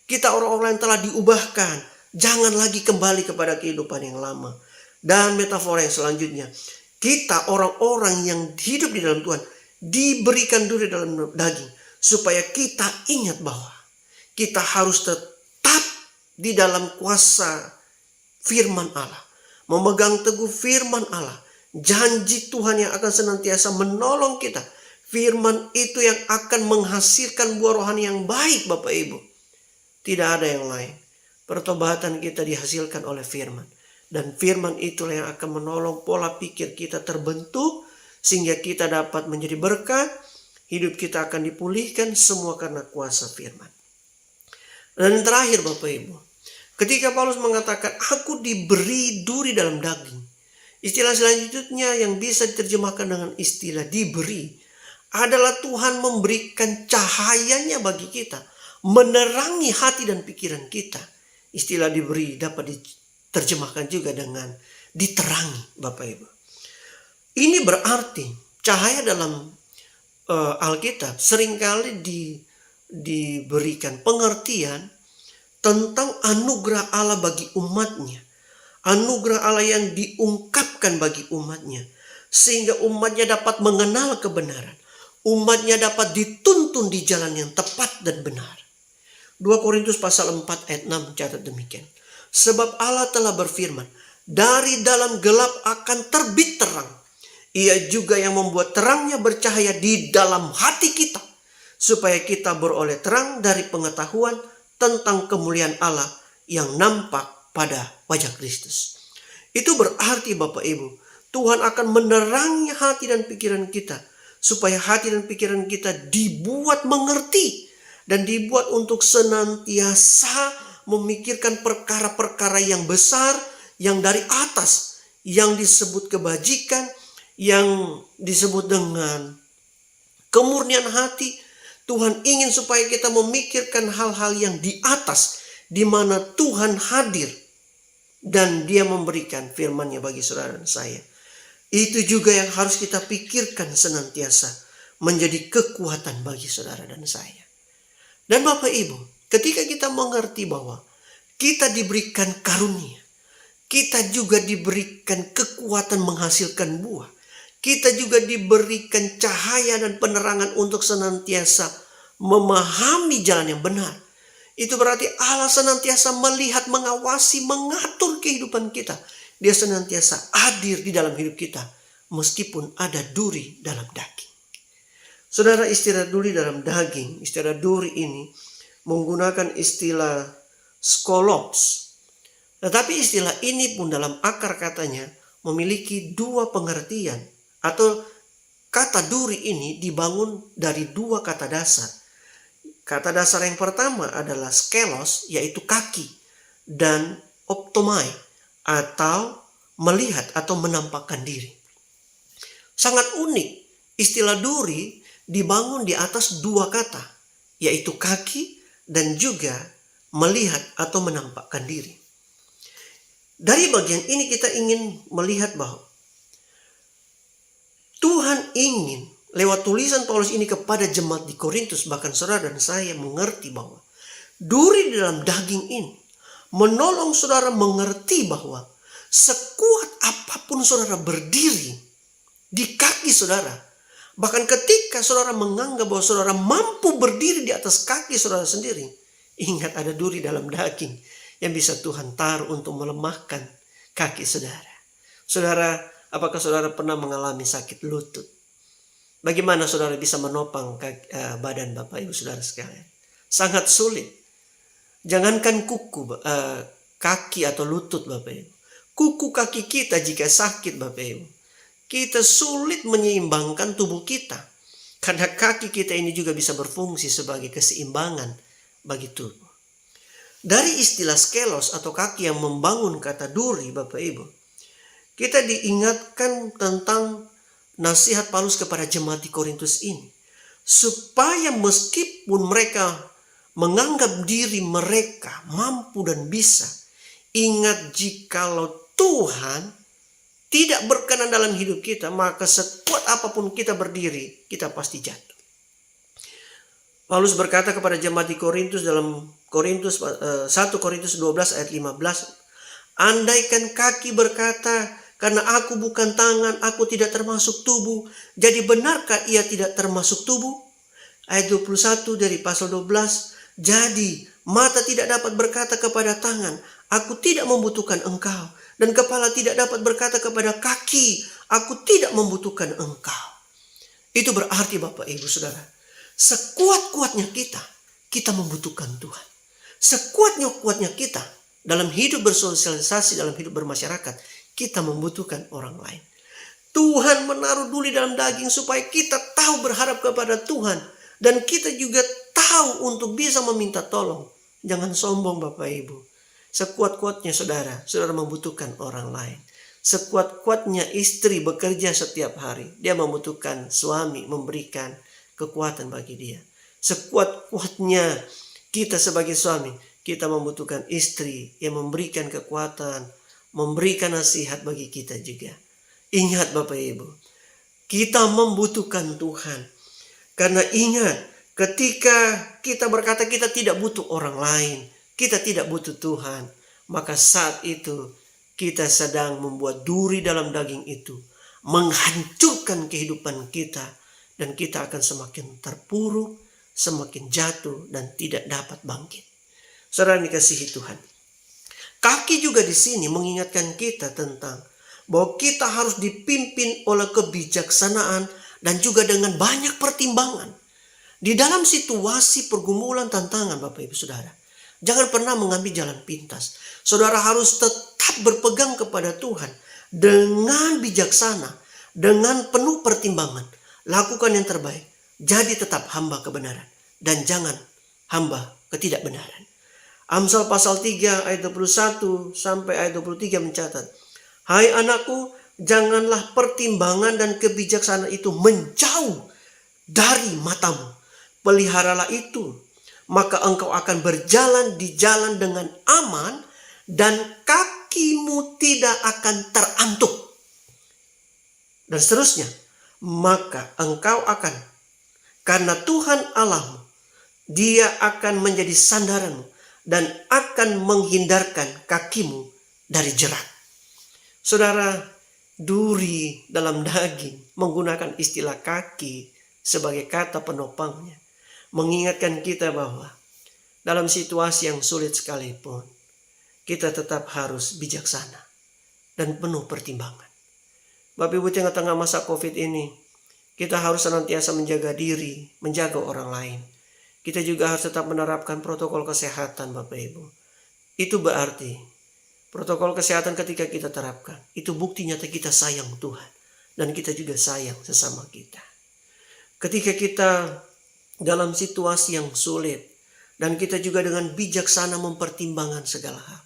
Speaker 2: Kita orang-orang yang telah diubahkan. Jangan lagi kembali kepada kehidupan yang lama. Dan metafora yang selanjutnya, kita orang-orang yang hidup di dalam Tuhan diberikan duri dalam daging, supaya kita ingat bahwa kita harus tetap di dalam kuasa firman Allah, memegang teguh firman Allah, janji Tuhan yang akan senantiasa menolong kita. Firman itu yang akan menghasilkan buah rohani yang baik Bapak Ibu. Tidak ada yang lain. Pertobatan kita dihasilkan oleh firman. Dan firman itulah yang akan menolong pola pikir kita terbentuk, sehingga kita dapat menjadi berkat. Hidup kita akan dipulihkan semua karena kuasa firman. Dan terakhir Bapak Ibu, ketika Paulus mengatakan aku diberi duri dalam daging, istilah selanjutnya yang bisa diterjemahkan dengan istilah diberi adalah Tuhan memberikan cahayanya bagi kita, menerangi hati dan pikiran kita. Istilah diberi dapat diterjemahkan juga dengan diterangi Bapak Ibu. Ini berarti cahaya dalam Alkitab seringkali diberikan pengertian tentang anugerah Allah bagi umatnya. Anugerah Allah yang diungkapkan bagi umatnya. Sehingga umatnya dapat mengenal kebenaran. Umatnya dapat dituntun di jalan yang tepat dan benar. 2 Korintus pasal 4 ayat 6 catat demikian. Sebab Allah telah berfirman, dari dalam gelap akan terbit terang. Ia juga yang membuat terangnya bercahaya di dalam hati kita, supaya kita beroleh terang dari pengetahuan tentang kemuliaan Allah yang nampak pada wajah Kristus. Itu berarti Bapak Ibu, Tuhan akan menerangi hati dan pikiran kita, supaya hati dan pikiran kita dibuat mengerti dan dibuat untuk senantiasa memikirkan perkara-perkara yang besar, yang dari atas, yang disebut kebajikan, yang disebut dengan kemurnian hati. Tuhan ingin supaya kita memikirkan hal-hal yang di atas, di mana Tuhan hadir dan Dia memberikan firman-Nya bagi saudara dan saya. Itu juga yang harus kita pikirkan senantiasa menjadi kekuatan bagi saudara dan saya. Dan Bapak Ibu, ketika kita mengerti bahwa kita diberikan karunia, kita juga diberikan kekuatan menghasilkan buah. Kita juga diberikan cahaya dan penerangan untuk senantiasa memahami jalan yang benar. Itu berarti Allah senantiasa melihat, mengawasi, mengatur kehidupan kita. Dia senantiasa hadir di dalam hidup kita, meskipun ada duri dalam daging. Saudara, istilah duri dalam daging, istilah duri ini menggunakan istilah skolops. Tetapi istilah ini pun dalam akar katanya memiliki dua pengertian, atau kata duri ini dibangun dari dua kata dasar. Kata dasar yang pertama adalah skelos, yaitu kaki, dan optomai, atau melihat atau menampakkan diri. Sangat unik, istilah duri dibangun di atas dua kata, yaitu kaki dan juga melihat atau menampakkan diri. Dari bagian ini kita ingin melihat bahwa Tuhan ingin lewat tulisan Paulus ini kepada jemaat di Korintus, bahkan saudara dan saya mengerti bahwa duri di dalam daging ini menolong saudara mengerti bahwa sekuat apapun saudara berdiri di kaki saudara, bahkan ketika saudara menganggap bahwa saudara mampu berdiri di atas kaki saudara sendiri, ingat ada duri dalam daging yang bisa Tuhan taruh untuk melemahkan kaki saudara. Saudara, apakah saudara pernah mengalami sakit lutut? Bagaimana saudara bisa menopang badan Bapak Ibu saudara sekalian? Sangat sulit. Jangankan kuku, kaki atau lutut Bapak Ibu. Kuku kaki kita jika sakit Bapak Ibu, kita sulit menyeimbangkan tubuh kita. Karena kaki kita ini juga bisa berfungsi sebagai keseimbangan bagi tubuh. Dari istilah skelos atau kaki yang membangun kata duri Bapak Ibu, kita diingatkan tentang nasihat Paulus kepada jemaat di Korintus ini. Supaya meskipun mereka menganggap diri mereka mampu dan bisa, ingat jikalau Tuhan tidak berkenan dalam hidup kita, maka sekuat apapun kita berdiri, kita pasti jatuh. Paulus berkata kepada jemaat di Korintus dalam 1 Korintus 12 ayat 15, andaikan kaki berkata, karena aku bukan tangan, aku tidak termasuk tubuh, jadi benarkah ia tidak termasuk tubuh? Ayat 21 dari pasal 12, jadi mata tidak dapat berkata kepada tangan, aku tidak membutuhkan engkau. Dan kepala tidak dapat berkata kepada kaki, aku tidak membutuhkan engkau. Itu berarti Bapak Ibu Saudara, sekuat-kuatnya kita membutuhkan Tuhan. Sekuatnya kita dalam hidup bersosialisasi, dalam hidup bermasyarakat, kita membutuhkan orang lain. Tuhan menaruh duri dalam daging supaya kita tahu berharap kepada Tuhan. Dan kita juga tahu untuk bisa meminta tolong. Jangan sombong Bapak Ibu. Sekuat-kuatnya saudara membutuhkan orang lain. Sekuat-kuatnya istri bekerja setiap hari, dia membutuhkan suami memberikan kekuatan bagi dia. Sekuat-kuatnya kita sebagai suami, kita membutuhkan istri yang memberikan kekuatan, memberikan nasihat bagi kita juga. Ingat Bapak Ibu, kita membutuhkan Tuhan. Karena ingat, ketika kita berkata kita tidak butuh orang lain, kita tidak butuh Tuhan, maka saat itu kita sedang membuat duri dalam daging itu, menghancurkan kehidupan kita, dan kita akan semakin terpuruk, semakin jatuh, dan tidak dapat bangkit. Saudara dikasihi Tuhan, kaki juga di sini mengingatkan kita tentang bahwa kita harus dipimpin oleh kebijaksanaan dan juga dengan banyak pertimbangan. Di dalam situasi pergumulan tantangan Bapak Ibu Saudara, jangan pernah mengambil jalan pintas. Saudara harus tetap berpegang kepada Tuhan dengan bijaksana, dengan penuh pertimbangan. Lakukan yang terbaik. Jadi tetap hamba kebenaran dan jangan hamba ketidakbenaran. Amsal pasal 3 ayat 21 sampai ayat 23 mencatat, hai anakku, janganlah pertimbangan dan kebijaksanaan itu menjauh dari matamu. Peliharalah itu, maka engkau akan berjalan di jalan dengan aman dan kakimu tidak akan terantuk. Dan seterusnya, maka engkau akan, karena Tuhan Allahmu, Dia akan menjadi sandaranmu dan akan menghindarkan kakimu dari jerat. Saudara, duri dalam daging menggunakan istilah kaki sebagai kata penopangnya, mengingatkan kita bahwa dalam situasi yang sulit sekalipun, kita tetap harus bijaksana dan penuh pertimbangan. Bapak Ibu, tengah-tengah masa COVID ini, kita harus senantiasa menjaga diri, menjaga orang lain. Kita juga harus tetap menerapkan protokol kesehatan, Bapak Ibu. Itu berarti protokol kesehatan ketika kita terapkan, itu bukti nyata kita sayang Tuhan. Dan kita juga sayang sesama kita. Ketika kita dalam situasi yang sulit, dan kita juga dengan bijaksana mempertimbangkan segala hal,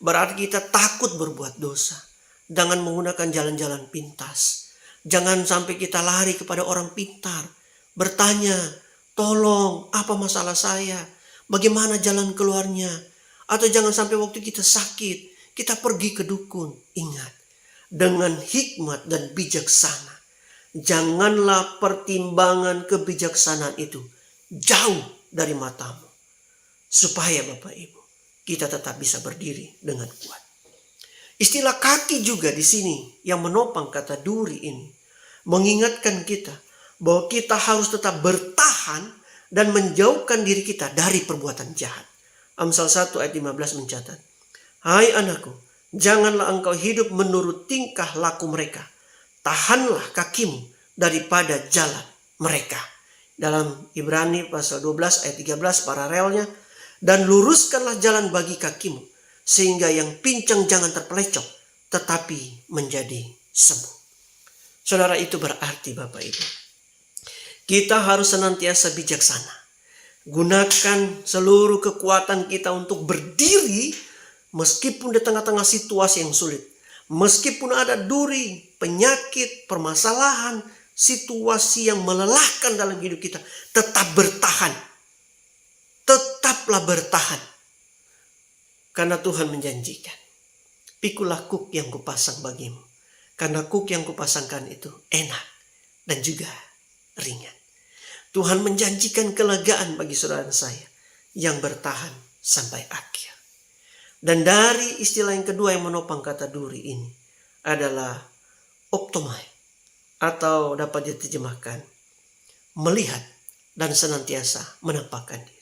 Speaker 2: berarti kita takut berbuat dosa. Jangan menggunakan jalan-jalan pintas. Jangan sampai kita lari kepada orang pintar, bertanya, tolong, apa masalah saya? Bagaimana jalan keluarnya? Atau jangan sampai waktu kita sakit, kita pergi ke dukun. Ingat, dengan hikmat dan bijaksana, janganlah pertimbangan kebijaksanaan itu jauh dari matamu. Supaya Bapak Ibu, kita tetap bisa berdiri dengan kuat. Istilah kaki juga di sini yang menopang kata duri ini mengingatkan kita bahwa kita harus tetap bertahan dan menjauhkan diri kita dari perbuatan jahat. Amsal 1 ayat 15 mencatat, "Hai anakku, janganlah engkau hidup menurut tingkah laku mereka. Tahanlah kakimu daripada jalan mereka." Dalam Ibrani pasal 12 ayat 13 paralelnya, "Dan luruskanlah jalan bagi kakimu, sehingga yang pincang jangan terpelecok, tetapi menjadi sembuh." Saudara, itu berarti Bapak Ibu, kita harus senantiasa bijaksana. Gunakan seluruh kekuatan kita untuk berdiri meskipun di tengah-tengah situasi yang sulit. Meskipun ada duri, penyakit, permasalahan, situasi yang melelahkan dalam hidup kita, tetap bertahan. Tetaplah bertahan. Karena Tuhan menjanjikan, "Pikulah kuk yang kupasang bagimu. Karena kuk yang kupasangkan itu enak dan juga ringan." Tuhan menjanjikan kelegaan bagi saudara dan saya yang bertahan sampai akhir. Dan dari istilah yang kedua yang menopang kata duri ini adalah optomai, atau dapat diterjemahkan melihat dan senantiasa menampakkan diri.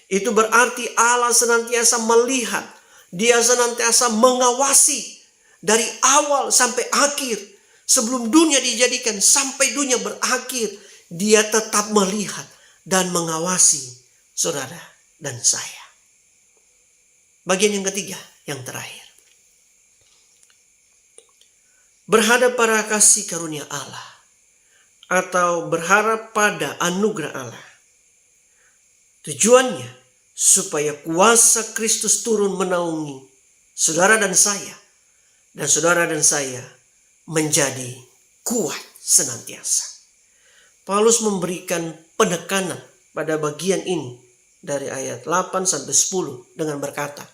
Speaker 2: Itu berarti Allah senantiasa melihat, Dia senantiasa mengawasi dari awal sampai akhir. Sebelum dunia dijadikan sampai dunia berakhir, Dia tetap melihat dan mengawasi saudara dan saya. Bagian yang ketiga, yang terakhir. Berhadap pada kasih karunia Allah, atau berharap pada anugerah Allah. Tujuannya supaya kuasa Kristus turun menaungi saudara dan saya menjadi kuat senantiasa. Paulus memberikan penekanan pada bagian ini dari ayat 8 sampai 10 dengan berkata,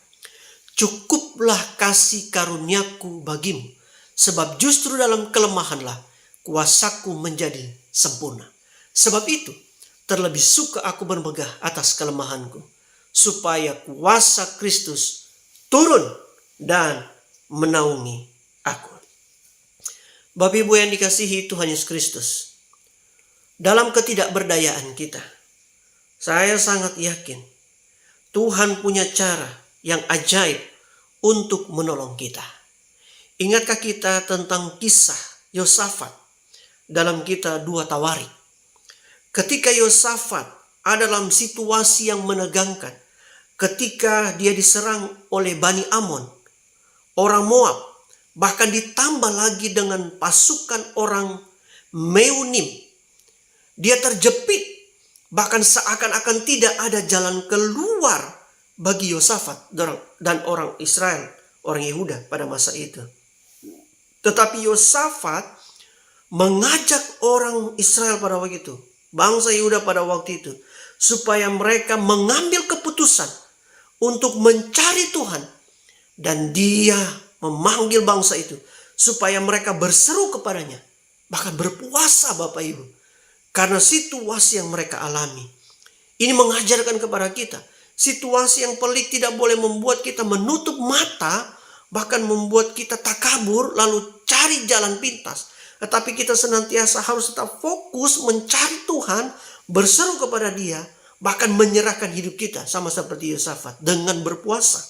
Speaker 2: "Cukuplah kasih karuniaku bagimu, sebab justru dalam kelemahanlah kuasaku menjadi sempurna. Sebab itu terlebih suka aku bermegah atas kelemahanku, supaya kuasa Kristus turun dan menaungi aku." Bapak Ibu yang dikasihi Tuhan Yesus Kristus, dalam ketidakberdayaan kita, saya sangat yakin Tuhan punya cara yang ajaib untuk menolong kita. Ingatkah kita tentang kisah Yosafat dalam kitab 2 Tawarik? Ketika Yosafat ada dalam situasi yang menegangkan, ketika dia diserang oleh Bani Amon, orang Moab, bahkan ditambah lagi dengan pasukan orang Meunim, dia terjepit, bahkan seakan-akan tidak ada jalan keluar bagi Yosafat dan orang Israel, orang Yehuda pada masa itu. Tetapi Yosafat mengajak orang Israel pada waktu itu, bangsa Yehuda pada waktu itu, supaya mereka mengambil keputusan untuk mencari Tuhan. Dan dia memanggil bangsa itu supaya mereka berseru kepadanya, bahkan berpuasa Bapak Ibu, karena situasi yang mereka alami. Ini mengajarkan kepada kita, situasi yang pelik tidak boleh membuat kita menutup mata, bahkan membuat kita takabur lalu cari jalan pintas. Tetapi kita senantiasa harus tetap fokus mencari Tuhan, berseru kepada Dia, bahkan menyerahkan hidup kita sama seperti Yosafat dengan berpuasa.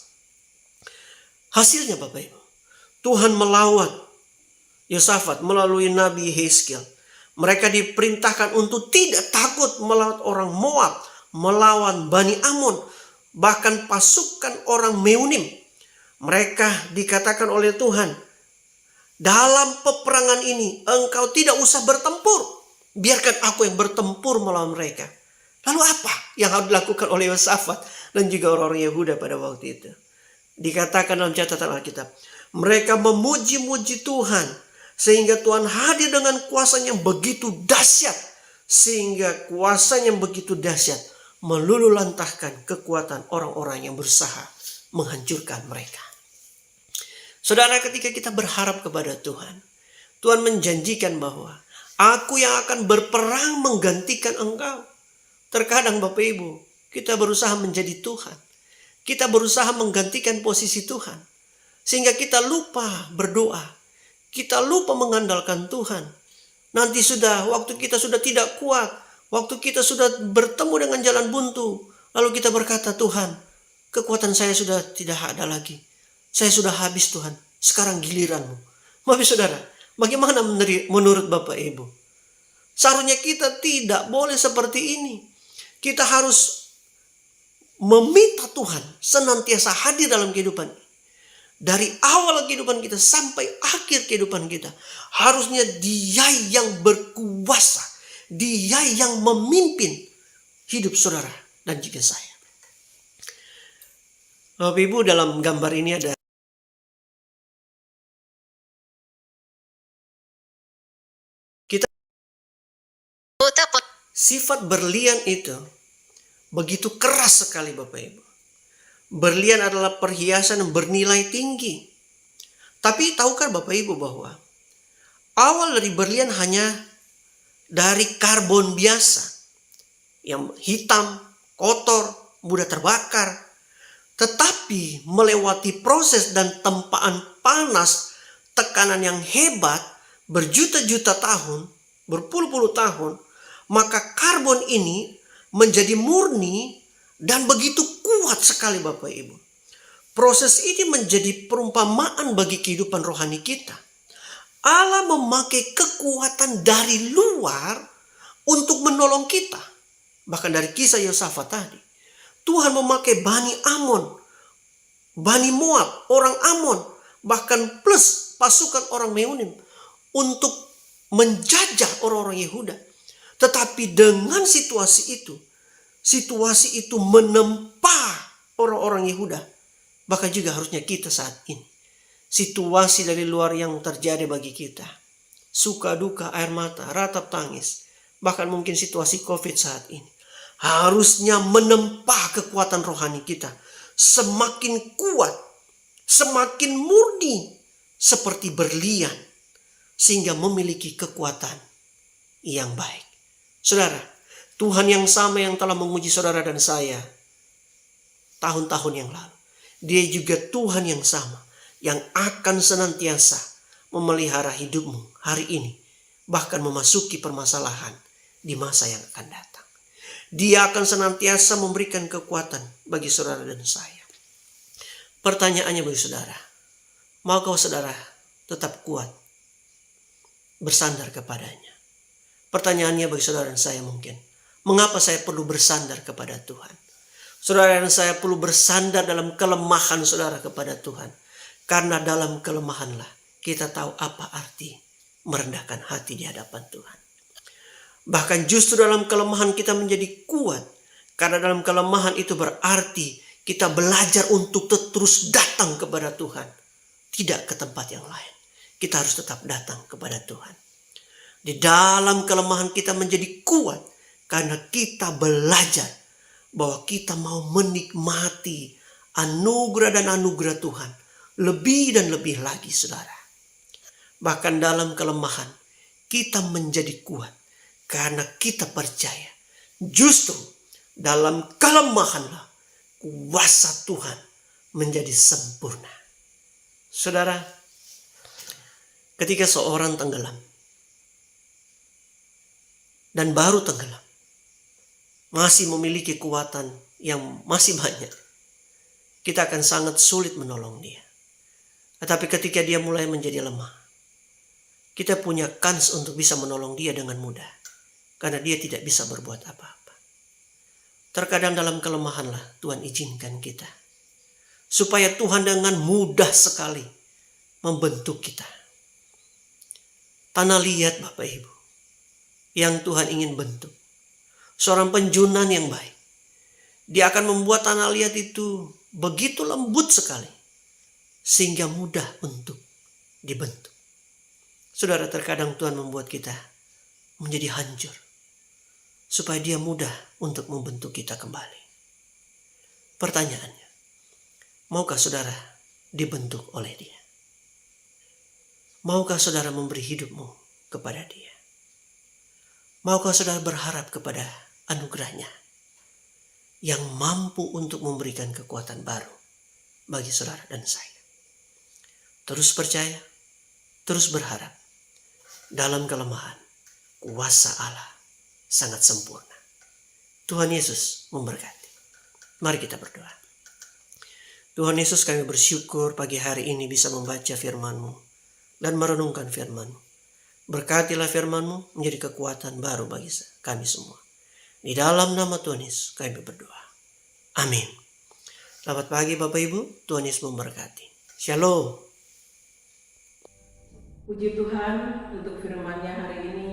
Speaker 2: Hasilnya Bapak Ibu, Tuhan melawat Yosafat melalui Nabi Yehezkiel. Mereka diperintahkan untuk tidak takut melawan orang Moab, melawan Bani Amon, bahkan pasukan orang Meunim. Mereka dikatakan oleh Tuhan, dalam peperangan ini engkau tidak usah bertempur, biarkan aku yang bertempur melawan mereka. Lalu apa yang harus dilakukan oleh Yosafat dan juga orang-orang Yehuda pada waktu itu? Dikatakan dalam catatan Alkitab, mereka memuji-muji Tuhan, sehingga Tuhan hadir dengan kuasanya yang begitu dahsyat. Sehingga kuasanya yang begitu dahsyat melululantahkan kekuatan orang-orang yang berusaha menghancurkan mereka. Saudara, ketika kita berharap kepada Tuhan, Tuhan menjanjikan bahwa aku yang akan berperang menggantikan engkau. Terkadang Bapak Ibu, kita berusaha menjadi Tuhan. Kita berusaha menggantikan posisi Tuhan. Sehingga kita lupa berdoa. Kita lupa mengandalkan Tuhan. Nanti waktu kita sudah tidak kuat, waktu kita sudah bertemu dengan jalan buntu, lalu kita berkata, Tuhan, kekuatan saya sudah tidak ada lagi. Saya sudah habis Tuhan, sekarang giliran-Mu. Bapak saudara, bagaimana menurut Bapak Ibu? Seharusnya kita tidak boleh seperti ini. Kita harus meminta Tuhan senantiasa hadir dalam kehidupan. Dari awal kehidupan kita sampai akhir kehidupan kita. Harusnya Dia yang berkuasa. Dia yang memimpin hidup saudara dan juga saya. Bapak Ibu, dalam gambar ini ada kita sifat berlian itu begitu keras sekali Bapak Ibu. Berlian adalah perhiasan yang bernilai tinggi. Tapi tahukah Bapak Ibu bahwa awal dari berlian hanya dari karbon biasa. Yang hitam, kotor, mudah terbakar. Tetapi melewati proses dan tempaan panas, tekanan yang hebat, berjuta-juta tahun, berpuluh-puluh tahun, maka karbon ini menjadi murni dan begitu kuat sekali Bapak Ibu. Proses ini menjadi perumpamaan bagi kehidupan rohani kita. Allah memakai kekuatan dari luar untuk menolong kita. Bahkan dari kisah Yosafat tadi. Tuhan memakai Bani Amon, Bani Moab, orang Amon, bahkan plus pasukan orang Meunim untuk menjajah orang-orang Yehuda. Tetapi dengan situasi itu menempa orang-orang Yehuda. Bahkan juga harusnya kita saat ini. Situasi dari luar yang terjadi bagi kita. Suka duka, air mata, ratap tangis. Bahkan mungkin situasi COVID saat ini. Harusnya menempa kekuatan rohani kita. Semakin kuat, semakin murni. Seperti berlian. Sehingga memiliki kekuatan yang baik. Saudara, Tuhan yang sama yang telah menguji saudara dan saya tahun-tahun yang lalu. Dia juga Tuhan yang sama yang akan senantiasa memelihara hidupmu hari ini. Bahkan memasuki permasalahan di masa yang akan datang. Dia akan senantiasa memberikan kekuatan bagi saudara dan saya. Pertanyaannya bagi saudara, maukah saudara tetap kuat bersandar kepadanya? Pertanyaannya bagi saudara dan saya mungkin, mengapa saya perlu bersandar kepada Tuhan? Saudara dan saya perlu bersandar dalam kelemahan saudara kepada Tuhan. Karena dalam kelemahanlah kita tahu apa arti merendahkan hati di hadapan Tuhan. Bahkan justru dalam kelemahan kita menjadi kuat. Karena dalam kelemahan itu berarti kita belajar untuk terus datang kepada Tuhan. Tidak ke tempat yang lain. Kita harus tetap datang kepada Tuhan. Di dalam kelemahan kita menjadi kuat. Karena kita belajar bahwa kita mau menikmati anugerah dan anugerah Tuhan. Lebih dan lebih lagi saudara. Bahkan dalam kelemahan kita menjadi kuat. Karena kita percaya. Justru dalam kelemahanlah kuasa Tuhan menjadi sempurna. Saudara, ketika seorang tenggelam. Dan baru tenggelam. masih memiliki kekuatan yang masih banyak, kita akan sangat sulit menolong dia. Tetapi ketika dia mulai menjadi lemah, kita punya kans untuk bisa menolong dia dengan mudah. Karena dia tidak bisa berbuat apa-apa. Terkadang dalam kelemahanlah Tuhan izinkan kita. Supaya Tuhan dengan mudah sekali membentuk kita. Tanah liat Bapak Ibu, yang Tuhan ingin bentuk. Seorang penjunan yang baik. Dia akan membuat tanah liat itu begitu lembut sekali. Sehingga mudah untuk dibentuk. Saudara, terkadang Tuhan membuat kita menjadi hancur. Supaya dia mudah untuk membentuk kita kembali. Pertanyaannya, maukah saudara dibentuk oleh dia? Maukah saudara memberi hidupmu kepada dia? Maukah saudara berharap kepada anugerahnya yang mampu untuk memberikan kekuatan baru bagi saudara dan saya? Terus percaya, terus berharap. Dalam kelemahan, kuasa Allah sangat sempurna. Tuhan Yesus memberkati. Mari kita berdoa. Tuhan Yesus, kami bersyukur pagi hari ini bisa membaca firman-Mu dan merenungkan firman-Mu. Berkatilah firman-Mu menjadi kekuatan baru bagi kami semua. Di dalam nama Tuhan Yesus kami berdoa. Amin. Selamat pagi Bapak Ibu, Tuhan Yesus memberkati. Shalom.
Speaker 1: Puji Tuhan untuk firman-Nya hari ini.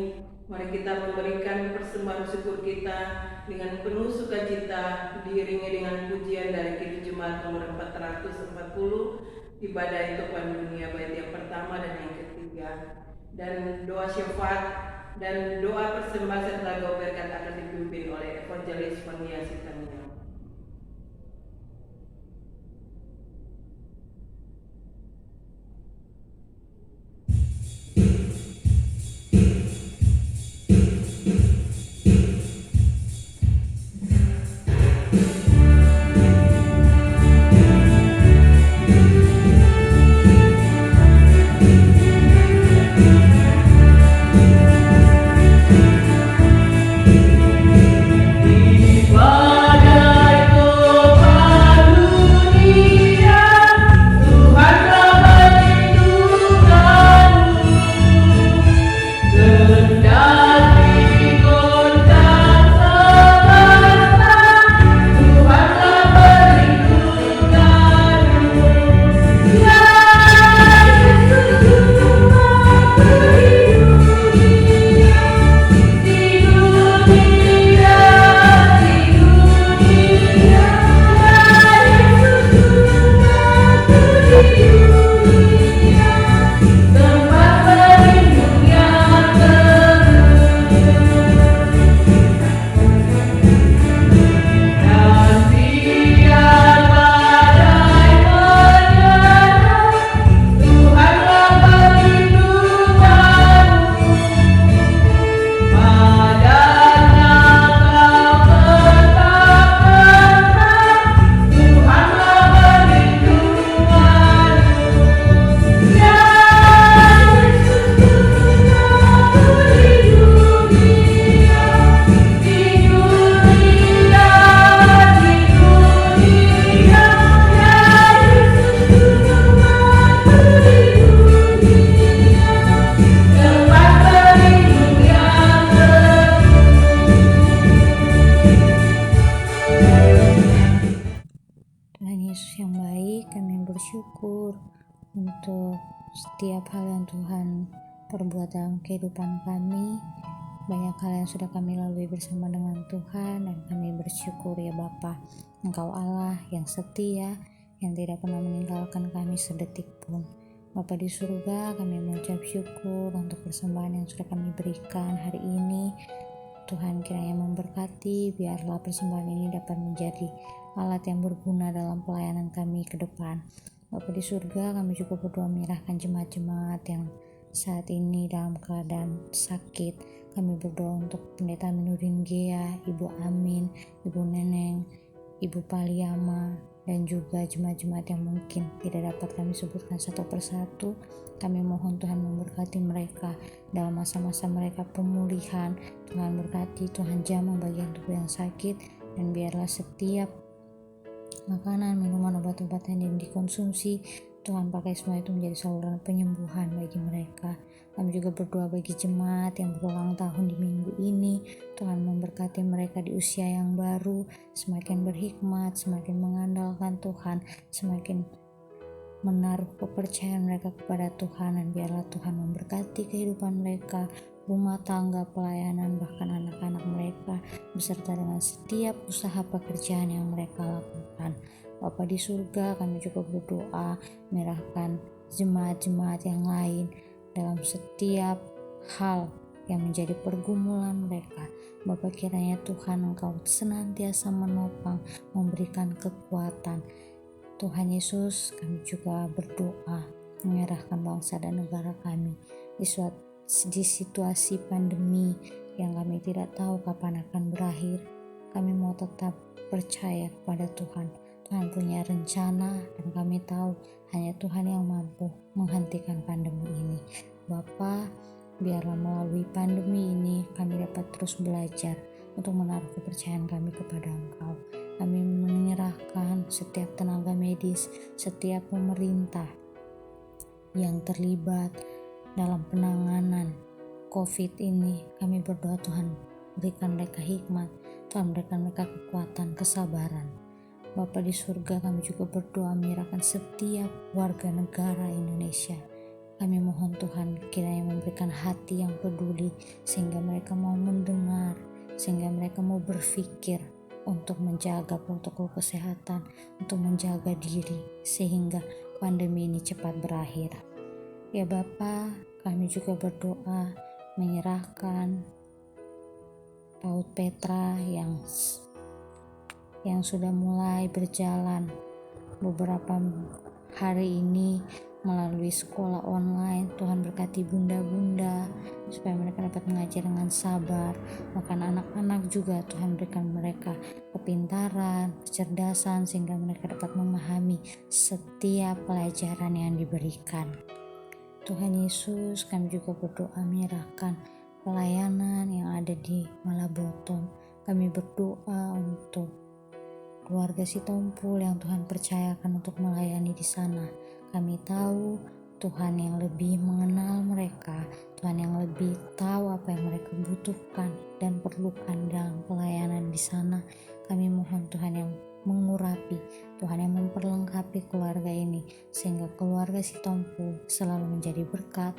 Speaker 1: Mari kita memberikan persembahan syukur kita dengan penuh sukacita, diiringi dengan pujian dari Kidung Jemaat nomor 440, ibadah Tuhan Dunia bait yang pertama dan yang ketiga. Dan doa syafaat dan doa persembahan serta doa berkat akan dipimpin oleh Evangelis Fania Sitania.
Speaker 3: bersyukur untuk setiap hal yang Tuhan perbuat dalam kehidupan kami. Banyak hal yang sudah kami lalui bersama dengan Tuhan, dan kami bersyukur ya Bapa, Engkau Allah yang setia, yang tidak pernah meninggalkan kami sedetik pun. Bapa di surga, kami mengucap syukur untuk persembahan yang sudah kami berikan hari ini. Tuhan kiranya memberkati, biarlah persembahan ini dapat menjadi alat yang berguna dalam pelayanan kami ke depan. Bapa di surga, kami juga berdoa menyerahkan jemaat-jemaat yang saat ini dalam keadaan sakit. Kami berdoa untuk Pendeta Aminuddin Gea, Ibu Amin, Ibu Neneng, Ibu Paliama, dan juga jemaat-jemaat yang mungkin tidak dapat kami sebutkan satu persatu. Kami mohon Tuhan memberkati mereka dalam masa-masa mereka pemulihan. Tuhan berkati, Tuhan jamah bagian tubuh yang sakit, dan biarlah setiap makanan, minuman, obat-obatan yang dikonsumsi, Tuhan pakai semua itu menjadi saluran penyembuhan bagi mereka. Kami juga berdoa bagi jemaat yang berulang tahun di minggu ini. Tuhan memberkati mereka di usia yang baru, semakin berhikmat, semakin mengandalkan Tuhan, semakin menaruh kepercayaan mereka kepada Tuhan, dan biarlah Tuhan memberkati kehidupan mereka, rumah tangga, pelayanan, bahkan anak-anak mereka, beserta dengan setiap usaha pekerjaan yang mereka lakukan. Bapa di surga, kami juga berdoa menyerahkan jemaat-jemaat yang lain dalam setiap hal yang menjadi pergumulan mereka. Bapa, kiranya Tuhan Engkau senantiasa menopang, memberikan kekuatan. Tuhan Yesus, kami juga berdoa menyerahkan bangsa dan negara kami di situasi pandemi yang kami tidak tahu kapan akan berakhir. Kami mau tetap percaya kepada Tuhan. Tuhan punya rencana, dan kami tahu hanya Tuhan yang mampu menghentikan pandemi ini. Bapa, biarlah melalui pandemi ini kami dapat terus belajar untuk menaruh kepercayaan kami kepada Engkau. Kami menyerahkan setiap tenaga medis, setiap pemerintah yang terlibat dalam penanganan COVID ini. Kami berdoa, Tuhan berikan mereka hikmat, Tuhan berikan mereka kekuatan, kesabaran. Bapa di surga, kami juga berdoa menyerahkan setiap warga negara Indonesia. Kami mohon Tuhan kiranya memberikan hati yang peduli, sehingga mereka mau mendengar, sehingga mereka mau berpikir untuk menjaga protokol kesehatan, untuk menjaga diri, sehingga pandemi ini cepat berakhir. Ya Bapa, kami juga berdoa menyerahkan Paut Petra yang sudah mulai berjalan beberapa hari ini melalui sekolah online. Tuhan berkati bunda-bunda supaya mereka dapat mengajar dengan sabar. Bahkan anak-anak juga Tuhan berikan mereka kepintaran, kecerdasan, sehingga mereka dapat memahami setiap pelajaran yang diberikan. Tuhan Yesus, kami juga berdoa menyerahkan pelayanan yang ada di Malabotom. Kami berdoa untuk keluarga Sitompul yang Tuhan percayakan untuk melayani di sana. Kami tahu Tuhan yang lebih mengenal mereka, Tuhan yang lebih tahu apa yang mereka butuhkan dan perlukan dalam pelayanan di sana. Kami mohon Tuhan yang mengurapi, Tuhan yang memperlengkapi keluarga ini, sehingga keluarga Sitompul selalu menjadi berkat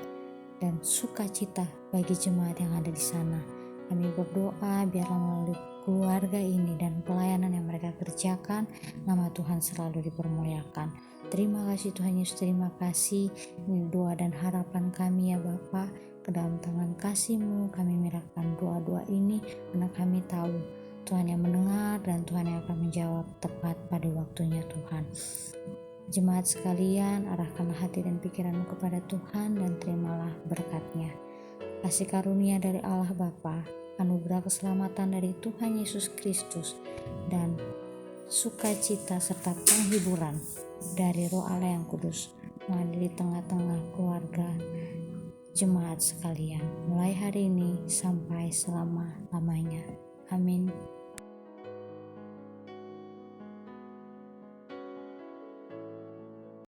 Speaker 3: dan sukacita bagi jemaat yang ada di sana. Kami berdoa biarlah melalui keluarga ini dan pelayanan yang mereka kerjakan, nama Tuhan selalu dipermuliakan. Terima kasih Tuhan Yesus, terima kasih. Ini doa dan harapan kami ya Bapa, ke dalam tangan kasih-Mu kami menyerahkan doa-doa ini, karena kami tahu Tuhan yang mendengar dan Tuhan yang akan menjawab tepat pada waktunya Tuhan. Jemaat sekalian, arahkanlah hati dan pikiranmu kepada Tuhan dan terimalah berkat-Nya. Kasih karunia dari Allah Bapa, anugerah keselamatan dari Tuhan Yesus Kristus, dan sukacita serta penghiburan dari Roh Allah yang kudus mengalir di tengah-tengah keluarga jemaat sekalian, mulai hari ini sampai selama-lamanya. Amin.